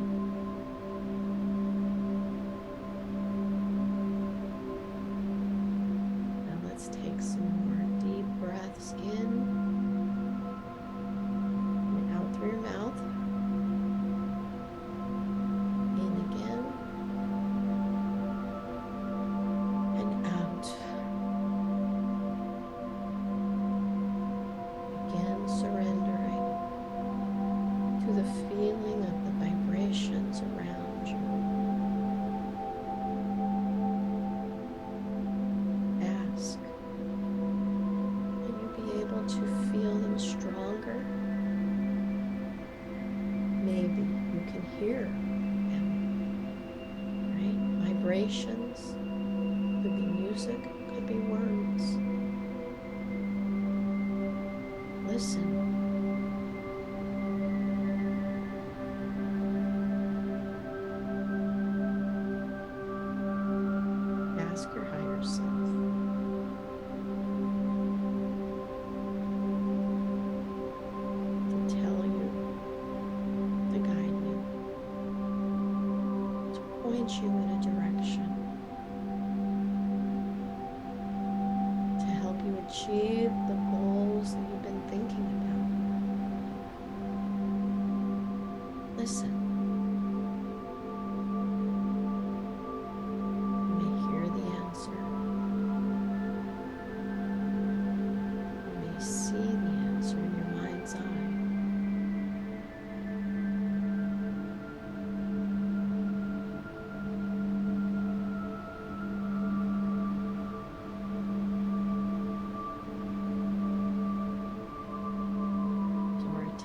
Now let's take some more deep breaths in and out through your mouth. Vibrations, could be music, could be words. Listen. Ask your higher self. To tell you, to guide you, to point you in a direction, to help you achieve the goals that you've been thinking about. Listen. You may hear the answer. You may see the answer in your mind's eye.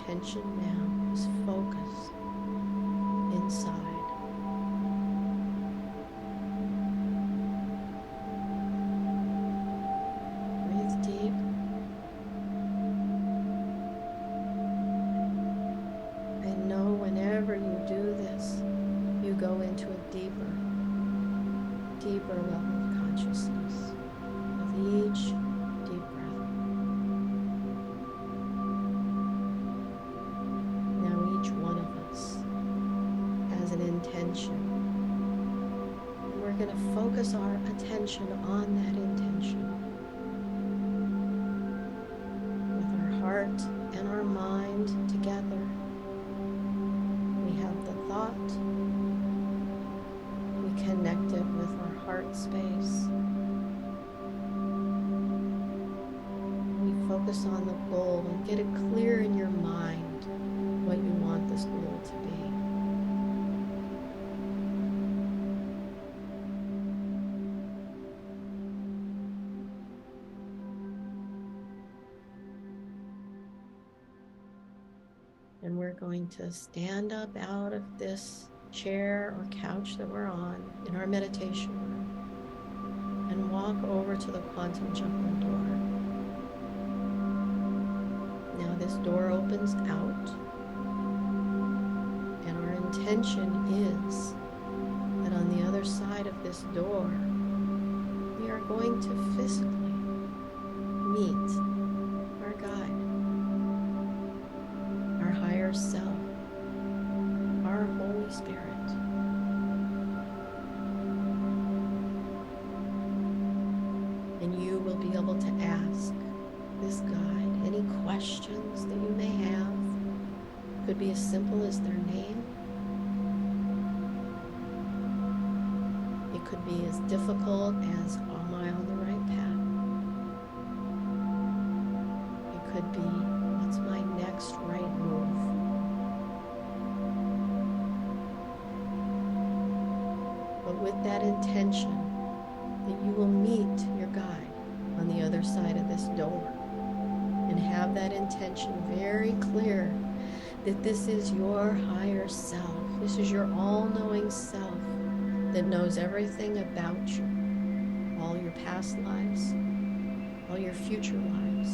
Attention now is focused inside. Breathe deep. And know whenever you do this, you go into a deeper level of consciousness with each deep breath. Intention. And we're going to focus our attention on that intention. With our heart and our mind together, we have the thought. We connect it with our heart space. We focus on the goal and get it clear in your mind what you want this goal to be. And we're going to stand up out of this chair or couch that we're on in our meditation room and walk over to the quantum jumping door. Now this door opens out, and our intention is that on the other side of this door, we are going to physically meet our guide. Our higher self, our Holy Spirit. And you will be able to ask this guide any questions that you may have. Could be as simple as their name. It could be as difficult as, am I on the right path? It could be, what's my next right move? But with that intention that you will meet your guide on the other side of this door, and have that intention very clear that this is your higher self. This is your all-knowing self that knows everything about you, all your past lives, all your future lives,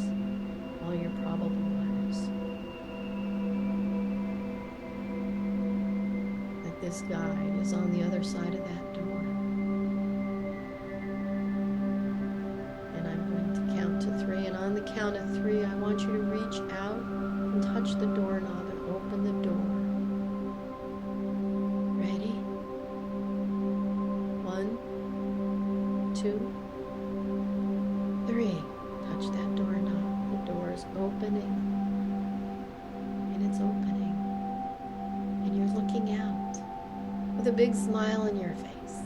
all your probable lives. That this guide is on the other side of that door. And I'm going to count to 3, and on the count of 3, I want you to reach out and touch the doorknob and open the door. Ready? 1, 2, 3. Touch that doorknob. The door is opening. And it's opening. And you're looking out with a big smile on your face.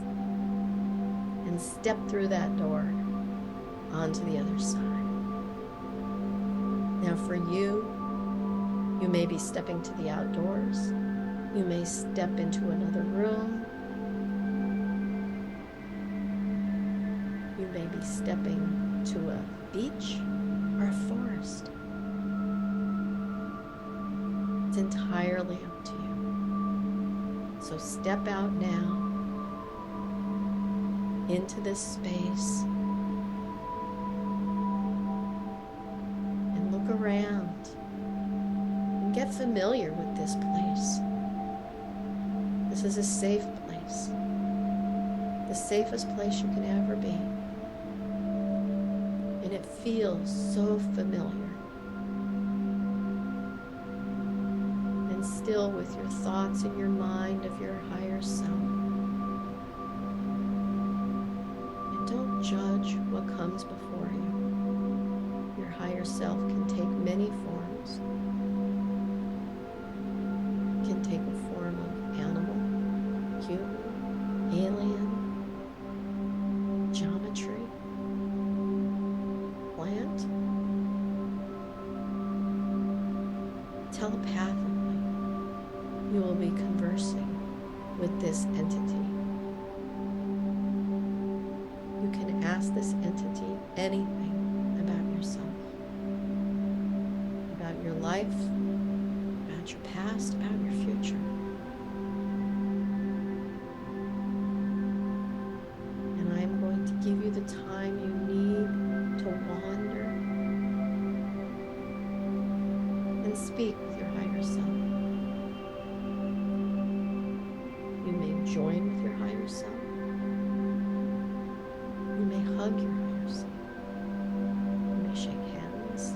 And step through that door onto the other side. Now for you, you may be stepping to the outdoors. You may step into another room. You may be stepping to a beach or a forest. It's entirely up to you. So step out now into this space and look around and get familiar with this place. This is a safe place, the safest place you can ever be. And it feels so familiar. And still with your thoughts in your mind of your higher self. And don't judge what comes before you. higher self can take many forms. It can take a form of animal, human, alien, geometry, plant. Telepathically, you will be conversing with this entity. You can ask this entity anything about yourself, about your life, about your past, about your future. And I'm going to give you the time you need to wander and speak with your higher self. You may join with your higher self. You may hug your higher self. You may shake hands.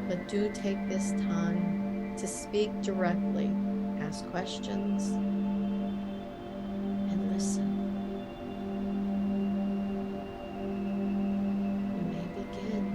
But do take this time to speak directly, ask questions, and listen. You may begin.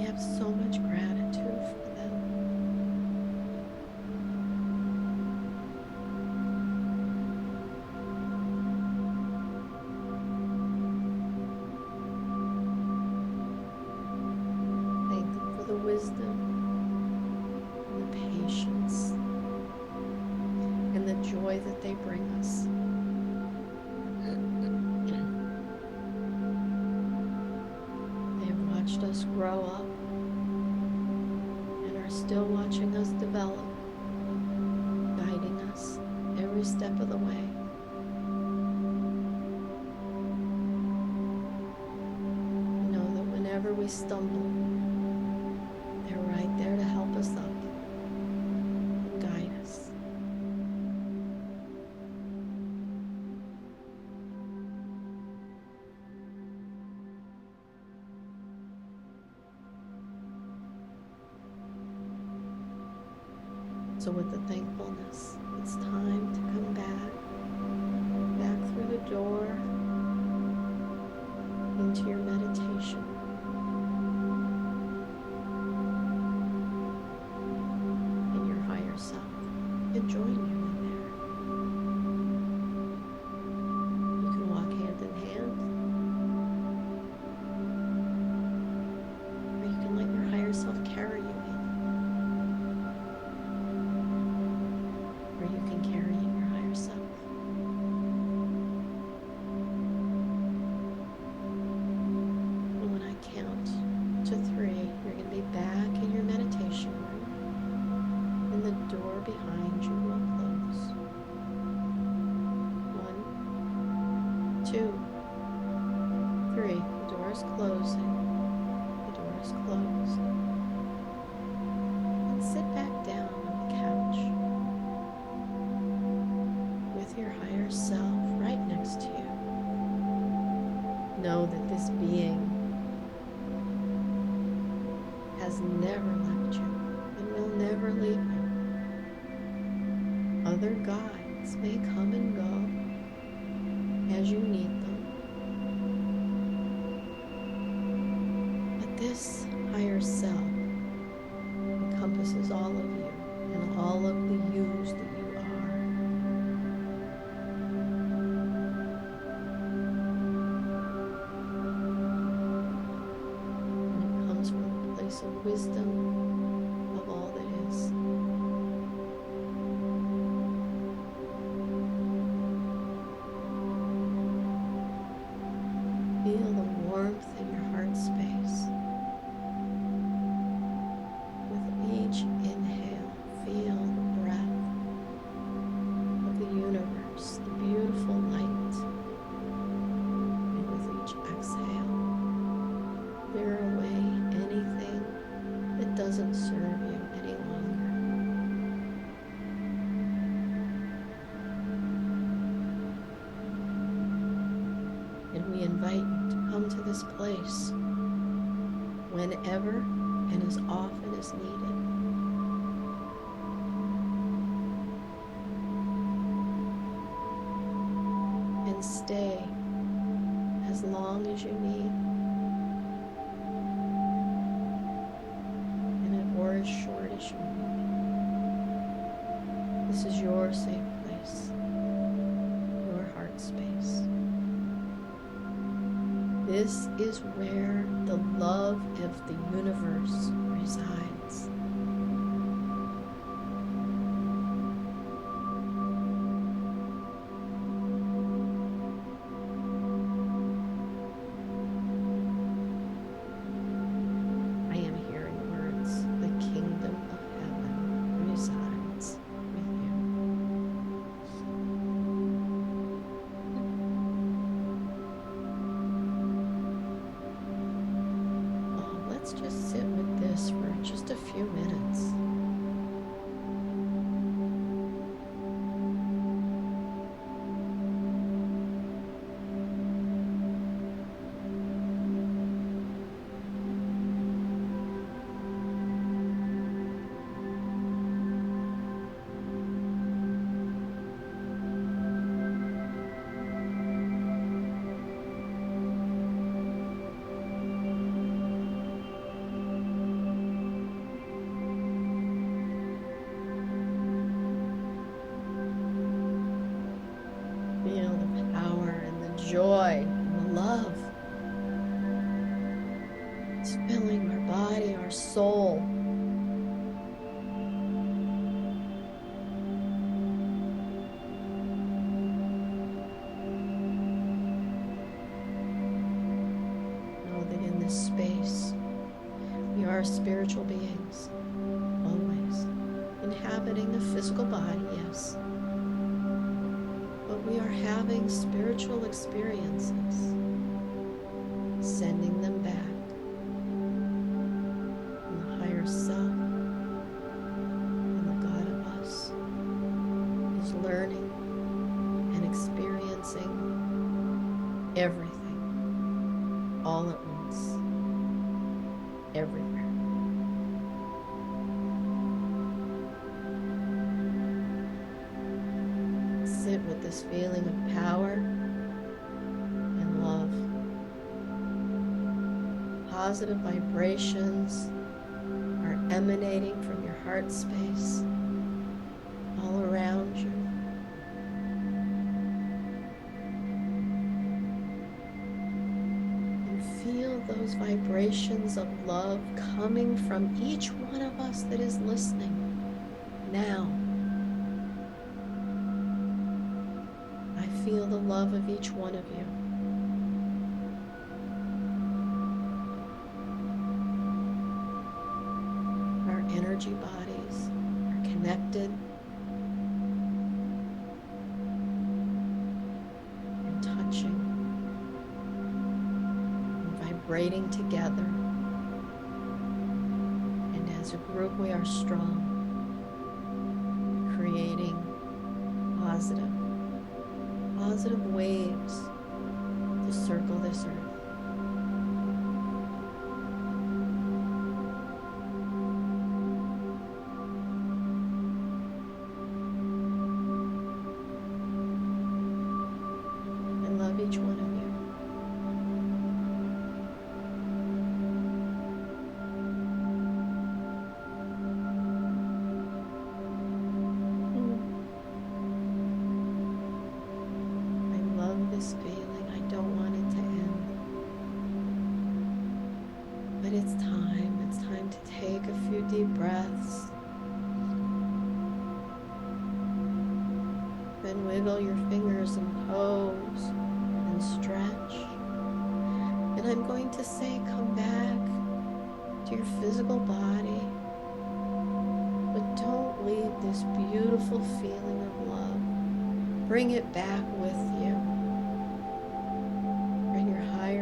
have so much gratitude for them. Thank them for the wisdom, and the patience, and the joy that they bring us. They've watched us grow up and are still watching us develop, guiding us every step of the way. We know that whenever we stumble, they're right there to help us up and guide us. So with the thankfulness, it's time to come back through the door into your meditation. And your higher self can join you in there. You can walk hand in hand, or you can let your higher self carry you in. Or you can carry in your higher self. And when I count to 3, you're going to be back in your meditation room, and the door behind you will close. 1, 2, 3. The door is closing. The door is closed. And sit back down on the couch with your higher self right next to you. Know that this being has never left you and will never leave you. Other guides may come and go as you need them, but this higher self encompasses all of you and all of the yous that you are. And it comes from a place of wisdom of all that is. Feel the warmth in your heart space. With each inhale, feel the breath of the universe, the beautiful light. And with each exhale, clear away anything that doesn't serve you any longer. And we invite you to come to this place whenever and as often as needed. And stay as long as you need, or as short as you need. This is your safe place, your heart space. This is where the love of the universe resides. I am hearing words, the kingdom of heaven resides with you. Let's just sit with this for just a few minutes. joy, and love. It's filling our body, our soul. Know that in this space, we are spiritual beings, always inhabiting a physical body, yes, but we are having spiritual experiences, sending them back. And the higher self and the God of us is learning and experiencing everything all at once, everywhere. Sit with this feeling of power and love. Positive vibrations are emanating from your heart space all around you. And feel those vibrations of love coming from each one of us that is listening now. I feel the love of each one of you. Our energy bodies are connected and touching and vibrating together. And as a group, we are strong, creating positive waves to circle this earth. I love each one of you. This feeling, I don't want it to end, but it's time to take a few deep breaths, then wiggle your fingers and toes and stretch, and I'm going to say come back to your physical body, but don't leave this beautiful feeling of love. Bring it back with you.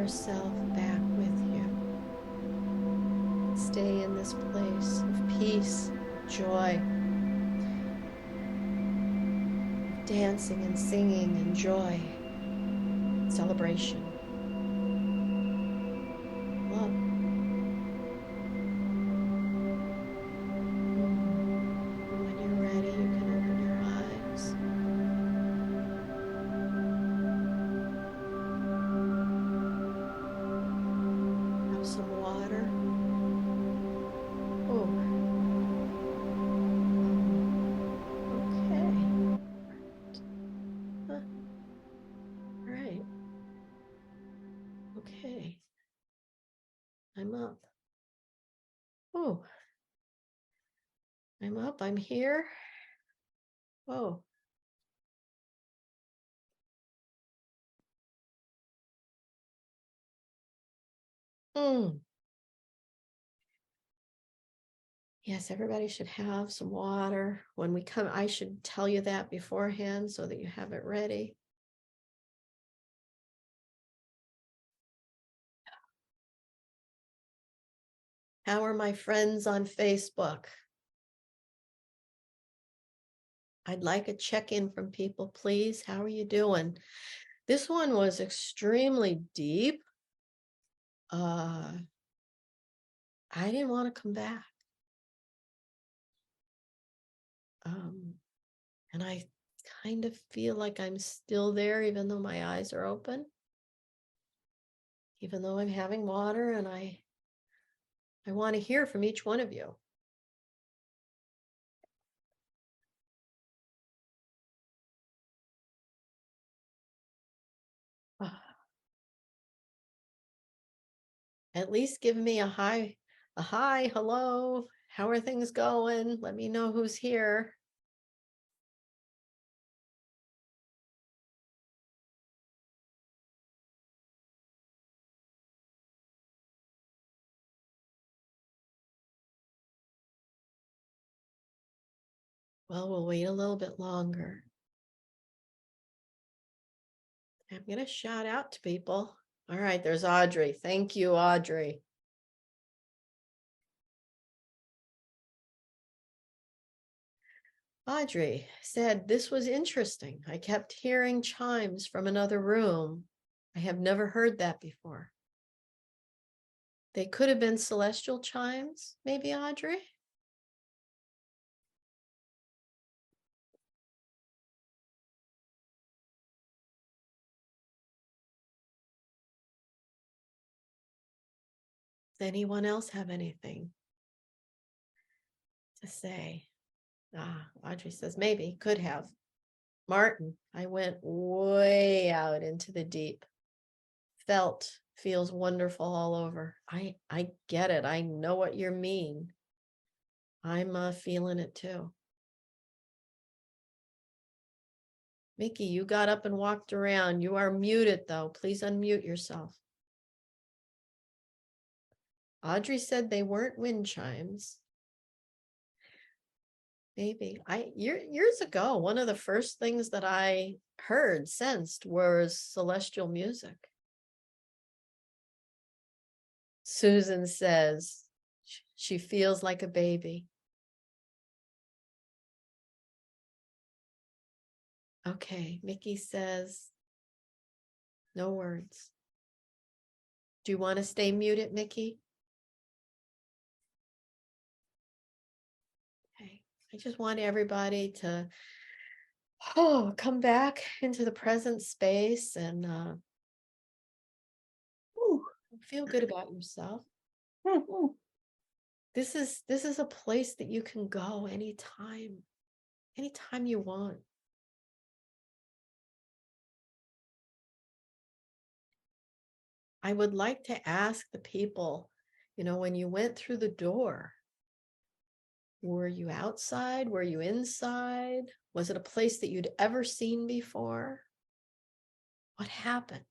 Self back with you. Stay in this place of peace, joy, dancing and singing and joy, celebration, love. When you're ready, you can open your eyes. Some water. Oh. Okay. Huh. All right. Okay. I'm up. Oh. I'm up. I'm here. Oh. Yes, everybody should have some water. When we come, I should tell you that beforehand so that you have it ready. How are my friends on Facebook? I'd like a check-in from people, please. How are you doing? This one was extremely deep. I didn't want to come back. And I kind of feel like I'm still there, even though my eyes are open, even though I'm having water, and I want to hear from each one of you. at least give me a hi, hello, how are things going? Let me know who's here. Well, we'll wait a little bit longer. I'm going to shout out to people. All right, there's Audrey. Thank you, Audrey. Audrey said, this was interesting. I kept hearing chimes from another room. I have never heard that before. They could have been celestial chimes, maybe, Audrey? Does anyone else have anything to say? Audrey says, maybe, could have. Martin, I went way out into the deep. Feels wonderful all over. I get it. I know what you mean. I'm feeling it too. Mickey, you got up and walked around. You are muted though. Please unmute yourself. Audrey said they weren't wind chimes. Maybe. Years ago, one of the first things that I sensed was celestial music. Susan says she feels like a baby. Okay, Mickey says no words. Do you want to stay muted, Mickey? Okay, I just want everybody to come back into the present space and feel good about yourself. This is a place that you can go anytime you want. I would like to ask the people, when you went through the door, were you outside? Were you inside? Was it a place that you'd ever seen before? What happened?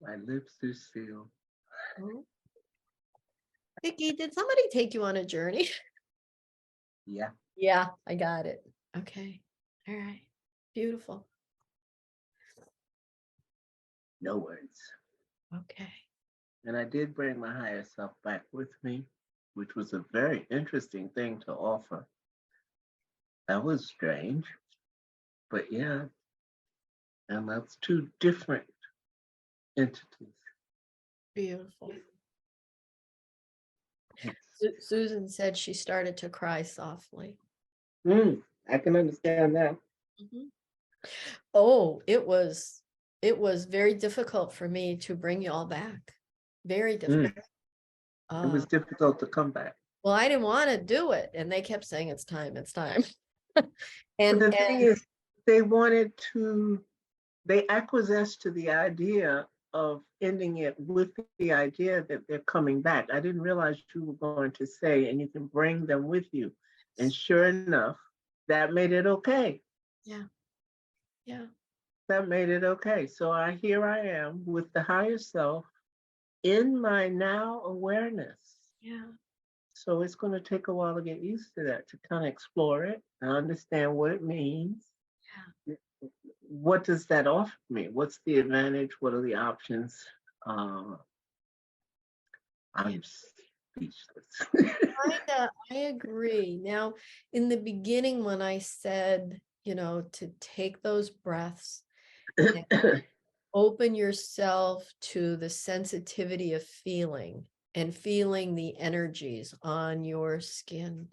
My lips are sealed. Vicki, did somebody take you on a journey? Yeah. Yeah, I got it. Okay. All right. Beautiful. No words. Okay. And I did bring my higher self back with me, which was a very interesting thing to offer. That was strange, but yeah. And that's two different entities. Beautiful. Susan said she started to cry softly. I can understand that. Mm-hmm. Oh, it was very difficult for me to bring you all back. Very difficult. It was difficult to come back. Well, I didn't want to do it, and they kept saying it's time. And the thing is, they acquiesced to the idea of ending it with the idea that they're coming back. I didn't realize you were going to say, and you can bring them with you. And sure enough, that made it okay. Yeah. Yeah. That made it okay. So here I am with the higher self in my now awareness. Yeah. So it's going to take a while to get used to that, to kind of explore it and understand what it means. Yeah. What does that offer me? What's the advantage? What are the options? I'm speechless. I agree. Now, in the beginning, when I said, to take those breaths, and open yourself to the sensitivity of feeling and feeling the energies on your skin.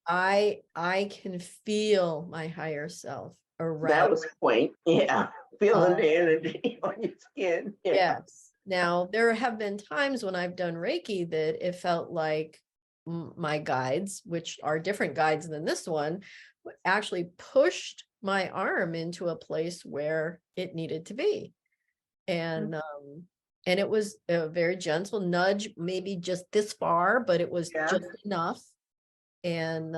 I can feel my higher self around. That was quaint. Yeah. Feeling the energy on your skin. Yeah. Yes. Now, there have been times when I've done Reiki that it felt like my guides, which are different guides than this one, actually pushed my arm into a place where it needed to be. And it was a very gentle nudge, maybe just this far, but it was Yeah. just enough. And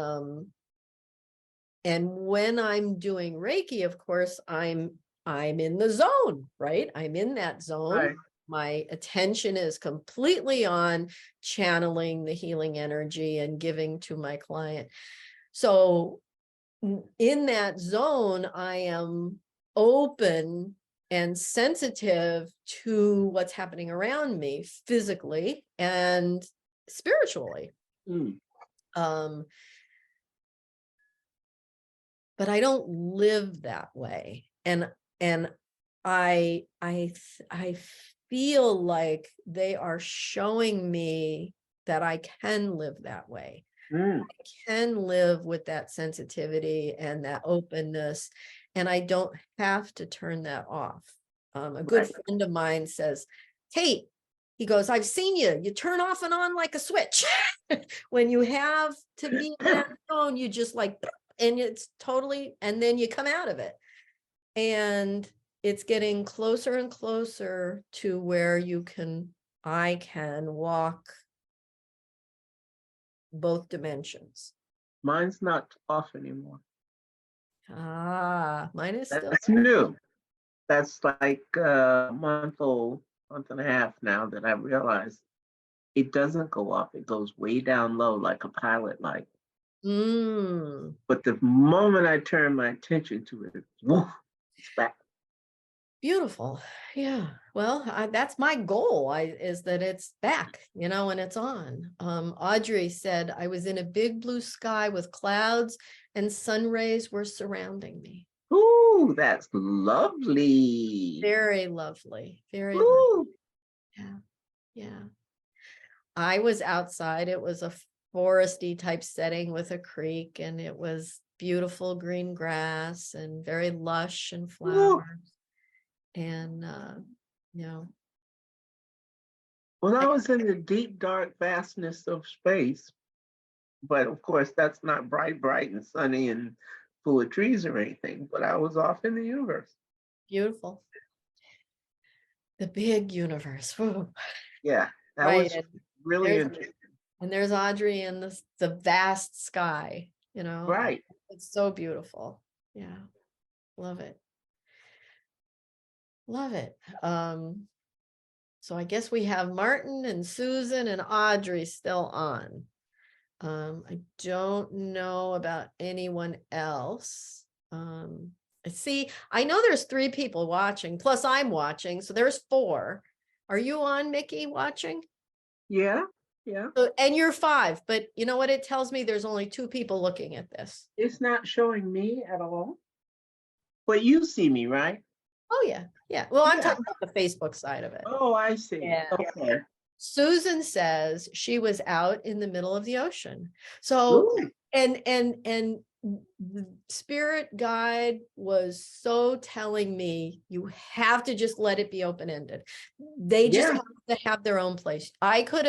when I'm doing Reiki, of course, I'm in the zone, right? I'm in that zone. Right. My attention is completely on channeling the healing energy and giving to my client. So in that zone, I am open and sensitive to what's happening around me physically and spiritually. Mm. But I don't live that way. And I feel like they are showing me that I can live that way. Mm. I can live with that sensitivity and that openness, and I don't have to turn that off. A good Right. friend of mine says, Kate, he goes, I've seen you. You turn off and on like a switch. When you have to be in that zone, you just like, and it's totally, and then you come out of it. And it's getting closer and closer to where I can walk both dimensions. Mine's not off anymore. Mine is still. That's new. That's like a month and a half now that I realized it doesn't go off. It goes way down low like a pilot light. But the moment I turn my attention to it, woof, it's back. Beautiful. Yeah. Well, that's my goal. Is that it's back, and it's on. Audrey said, I was in a big blue sky with clouds and sun rays were surrounding me. Ooh, that's lovely. Very lovely. Very Ooh. lovely. Yeah. Yeah. I was outside. It was a foresty type setting with a creek, and it was beautiful green grass and very lush and flowers. And, Well, I was in the deep, dark vastness of space, but of course, that's not bright and sunny and full of trees or anything, but I was off in the universe. Beautiful. The big universe. Whew. Yeah, that Right. was really interesting. And there's Audrey in the vast sky, Right. It's so beautiful. Yeah. Love it. Love it. So I guess we have Martin and Susan and Audrey still on. I don't know about anyone else. See, I know there's 3 people watching, plus I'm watching, so there's 4. Are you on, Mickey, watching? Yeah. Yeah. And you're 5, but you know what? It tells me there's only 2 people looking at this. It's not showing me at all. But you see me, right? Oh, yeah. Yeah. Well, I'm Yeah. talking about the Facebook side of it. Oh, I see. Yeah. Okay. Susan says she was out in the middle of the ocean. So, Ooh. and the spirit guide was so telling me, you have to just let it be open-ended. They just have to have their own place. I could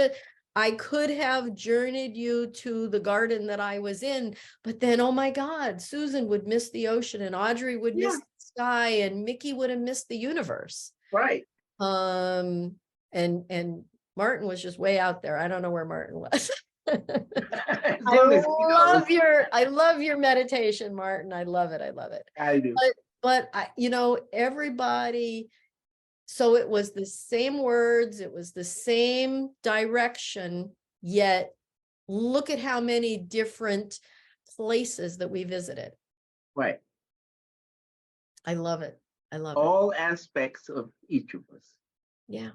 have journeyed you to the garden that I was in, but then, oh my God, Susan would miss the ocean and Audrey would miss the sky and Mickey would have missed the universe. Right. And Martin was just way out there. I don't know where Martin was. I love your meditation, Martin. I love it. I love it. I do. But everybody, so it was the same words, it was the same direction, yet look at how many different places that we visited. Right. I love it. I love all aspects of each of us. Yeah.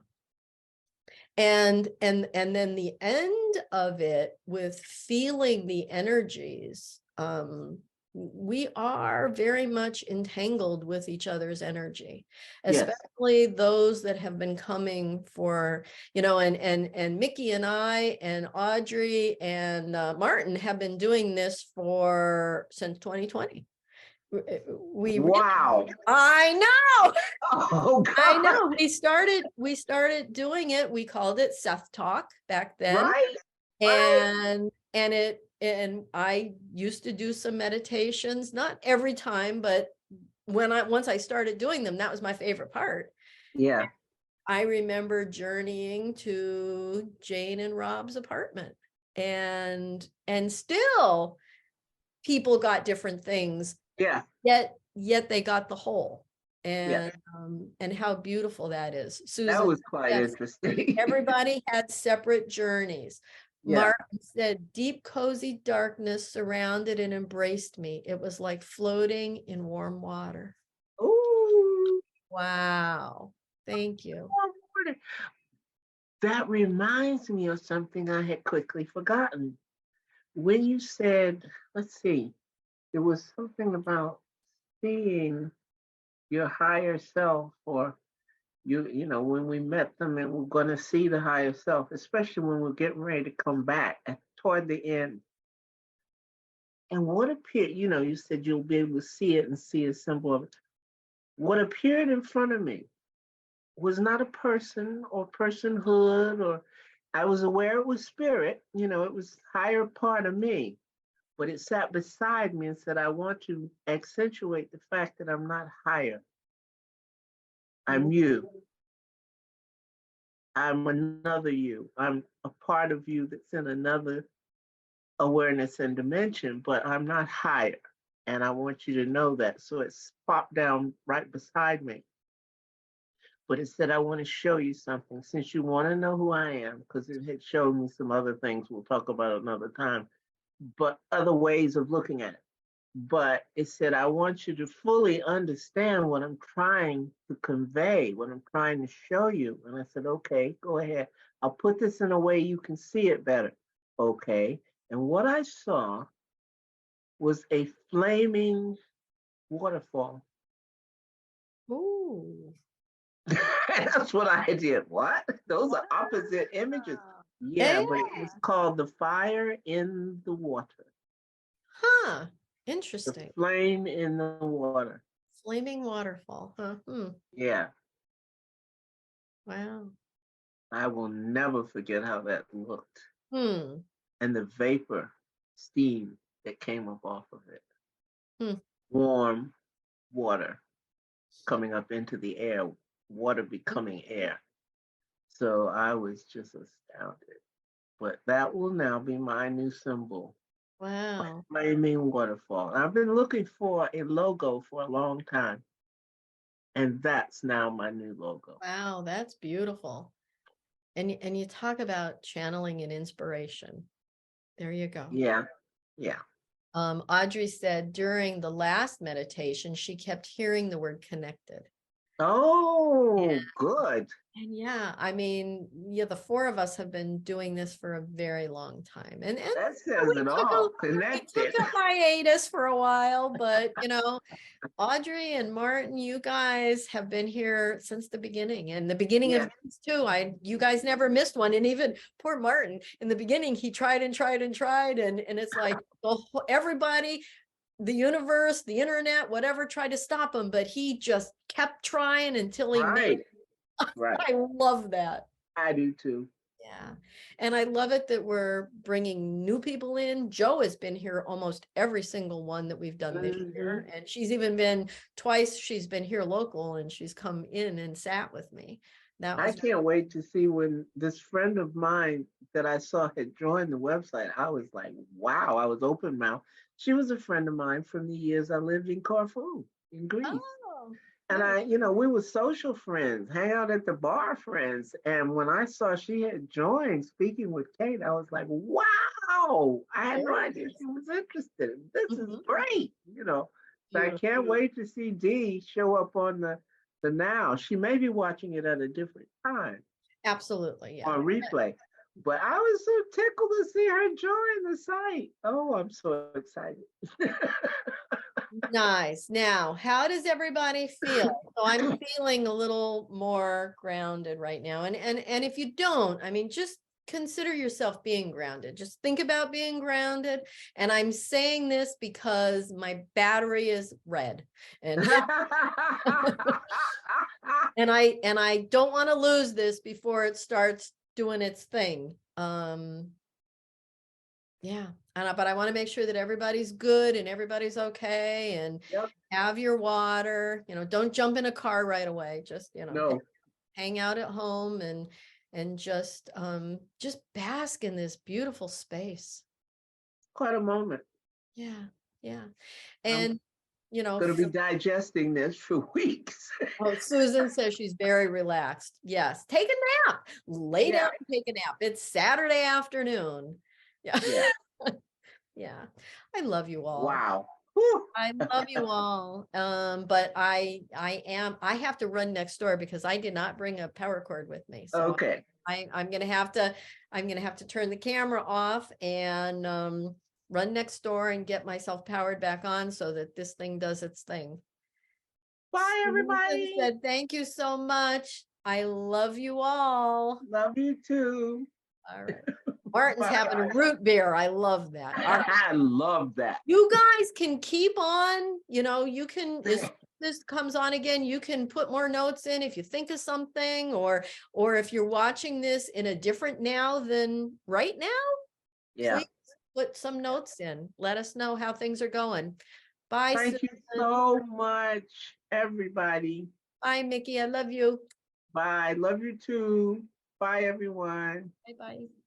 And then the end of it with feeling the energies, we are very much entangled with each other's energy, especially those that have been coming for, and Mickey and I and Audrey and Martin have been doing this since 2020. Wow. I know. Oh, God. I know. We started doing it. We called it Seth Talk back then. Right. And and I used to do some meditations, not every time, but once I started doing them, that was my favorite part. Yeah. I remember journeying to Jane and Rob's apartment, and still people got different things, Yeah. yet they got the whole. Yeah. And how beautiful that is. That Susan, was quite yes, interesting. everybody had separate journeys. Yeah. Martin said, deep, cozy darkness surrounded and embraced me. It was like floating in warm water. Ooh. Wow. Thank you. That reminds me of something I had quickly forgotten. When you said, let's see, there was something about seeing your higher self, or when we met them and we're going to see the higher self, especially when we're getting ready to come back toward the end. And what appeared, you said you'll be able to see it and see a symbol of it. What appeared in front of me was not a person or personhood, or I was aware it was spirit, it was higher part of me, but it sat beside me and said, I want to accentuate the fact that I'm not higher. I'm you. I'm another you. I'm a part of you that's in another awareness and dimension, but I'm not higher. And I want you to know that. So it's popped down right beside me. But it said, I want to show you something since you want to know who I am, because it had showed me some other things we'll talk about another time, but other ways of looking at it. But it said, I want you to fully understand what I'm trying to convey, what I'm trying to show you. And I said, okay, go ahead. I'll put this in a way you can see it better. Okay. And what I saw was a flaming waterfall. Ooh. That's what I did. What? Those are opposite images. Yeah, Yeah. but it was called the fire in the water, Huh. the Interesting. flame in the water. Flaming waterfall. Huh. Yeah, Wow. I will never forget how that looked. Hmm. And the vapor, steam that came up off of it. Hmm. Warm water coming up into the air, water becoming air. So I was just astounded. But that will now be my new symbol, Wow. flaming waterfall. I've been looking for a logo for a long time, and that's now my new logo. Wow. That's beautiful. And you talk about channeling and inspiration. There you go. Yeah, yeah. Audrey said during the last meditation, she kept hearing the word connected. Oh, good. And yeah, I mean, yeah, the four of us have been doing this for a very long time. And That says it all. we took Connected. a hiatus for a while, but Audrey and Martin, you guys have been here since the beginning, and the beginning of Yeah, this too. You guys never missed one. And even poor Martin, in the beginning, he tried and tried and tried. And it's like everybody, the universe, the internet, whatever, tried to stop him, but he just kept trying until he made right, it. right. I love that. I do too. Yeah. And I love it that we're bringing new people in. Joe has been here almost every single one that we've done this Mhm. year. And she's even been twice, she's been here local and she's come in and sat with me. That I was, can't wait to see when this friend of mine that I saw had joined the website. I was like, wow, I was open mouth. She was a friend of mine from the years I lived in Corfu in Greece. oh, And nice. we were social friends, hang out at the bar friends. And when I saw she had joined Speaking with Kate, I was like, wow, I had no Very idea nice. she was interested. This is Mhm. great. So I Beautiful. can't wait to see Dee show up on the now. She may be watching it at a different time Absolutely. Yeah. on replay. But I was so tickled to see her join the site. Oh, I'm so excited. Nice. Now, how does everybody feel? So I'm feeling a little more grounded right now. And if you don't, I mean, just consider yourself being grounded. Just think about being grounded. And I'm saying this because my battery is red. And and I don't want to lose this before it starts doing its thing. Yeah. but I want to make sure that everybody's good and everybody's okay, and Yep. have your water, don't jump in a car right away. Just, No, hang out at home and just bask in this beautiful space. quite a moment. Yeah. Yeah. I'm And, gonna be digesting this for weeks. oh, Susan says she's very relaxed. Yes. Take a nap. Lay Yeah, down and take a nap. It's Saturday afternoon. Yeah. yeah. Yeah. I love you all. Wow. Whew. I love you all. But I have to run next door because I did not bring a power cord with me. So Okay. I'm gonna have to turn the camera off and run next door and get myself powered back on so that this thing does its thing. Bye, Susan everybody. said, thank you so much. I love you all. Love you too. All right. Martin's Bye having a bye. root beer. I love that. All right. I love that. You guys can keep on, you can, as this comes on again, you can put more notes in if you think of something, or if you're watching this in a different now than right now, Yeah. please put some notes in. Let us know how things are going. Bye, Thank you Susan. so much, everybody. Bye, Mickey. I love you. Bye. Love you too. Bye, everyone. Bye-bye.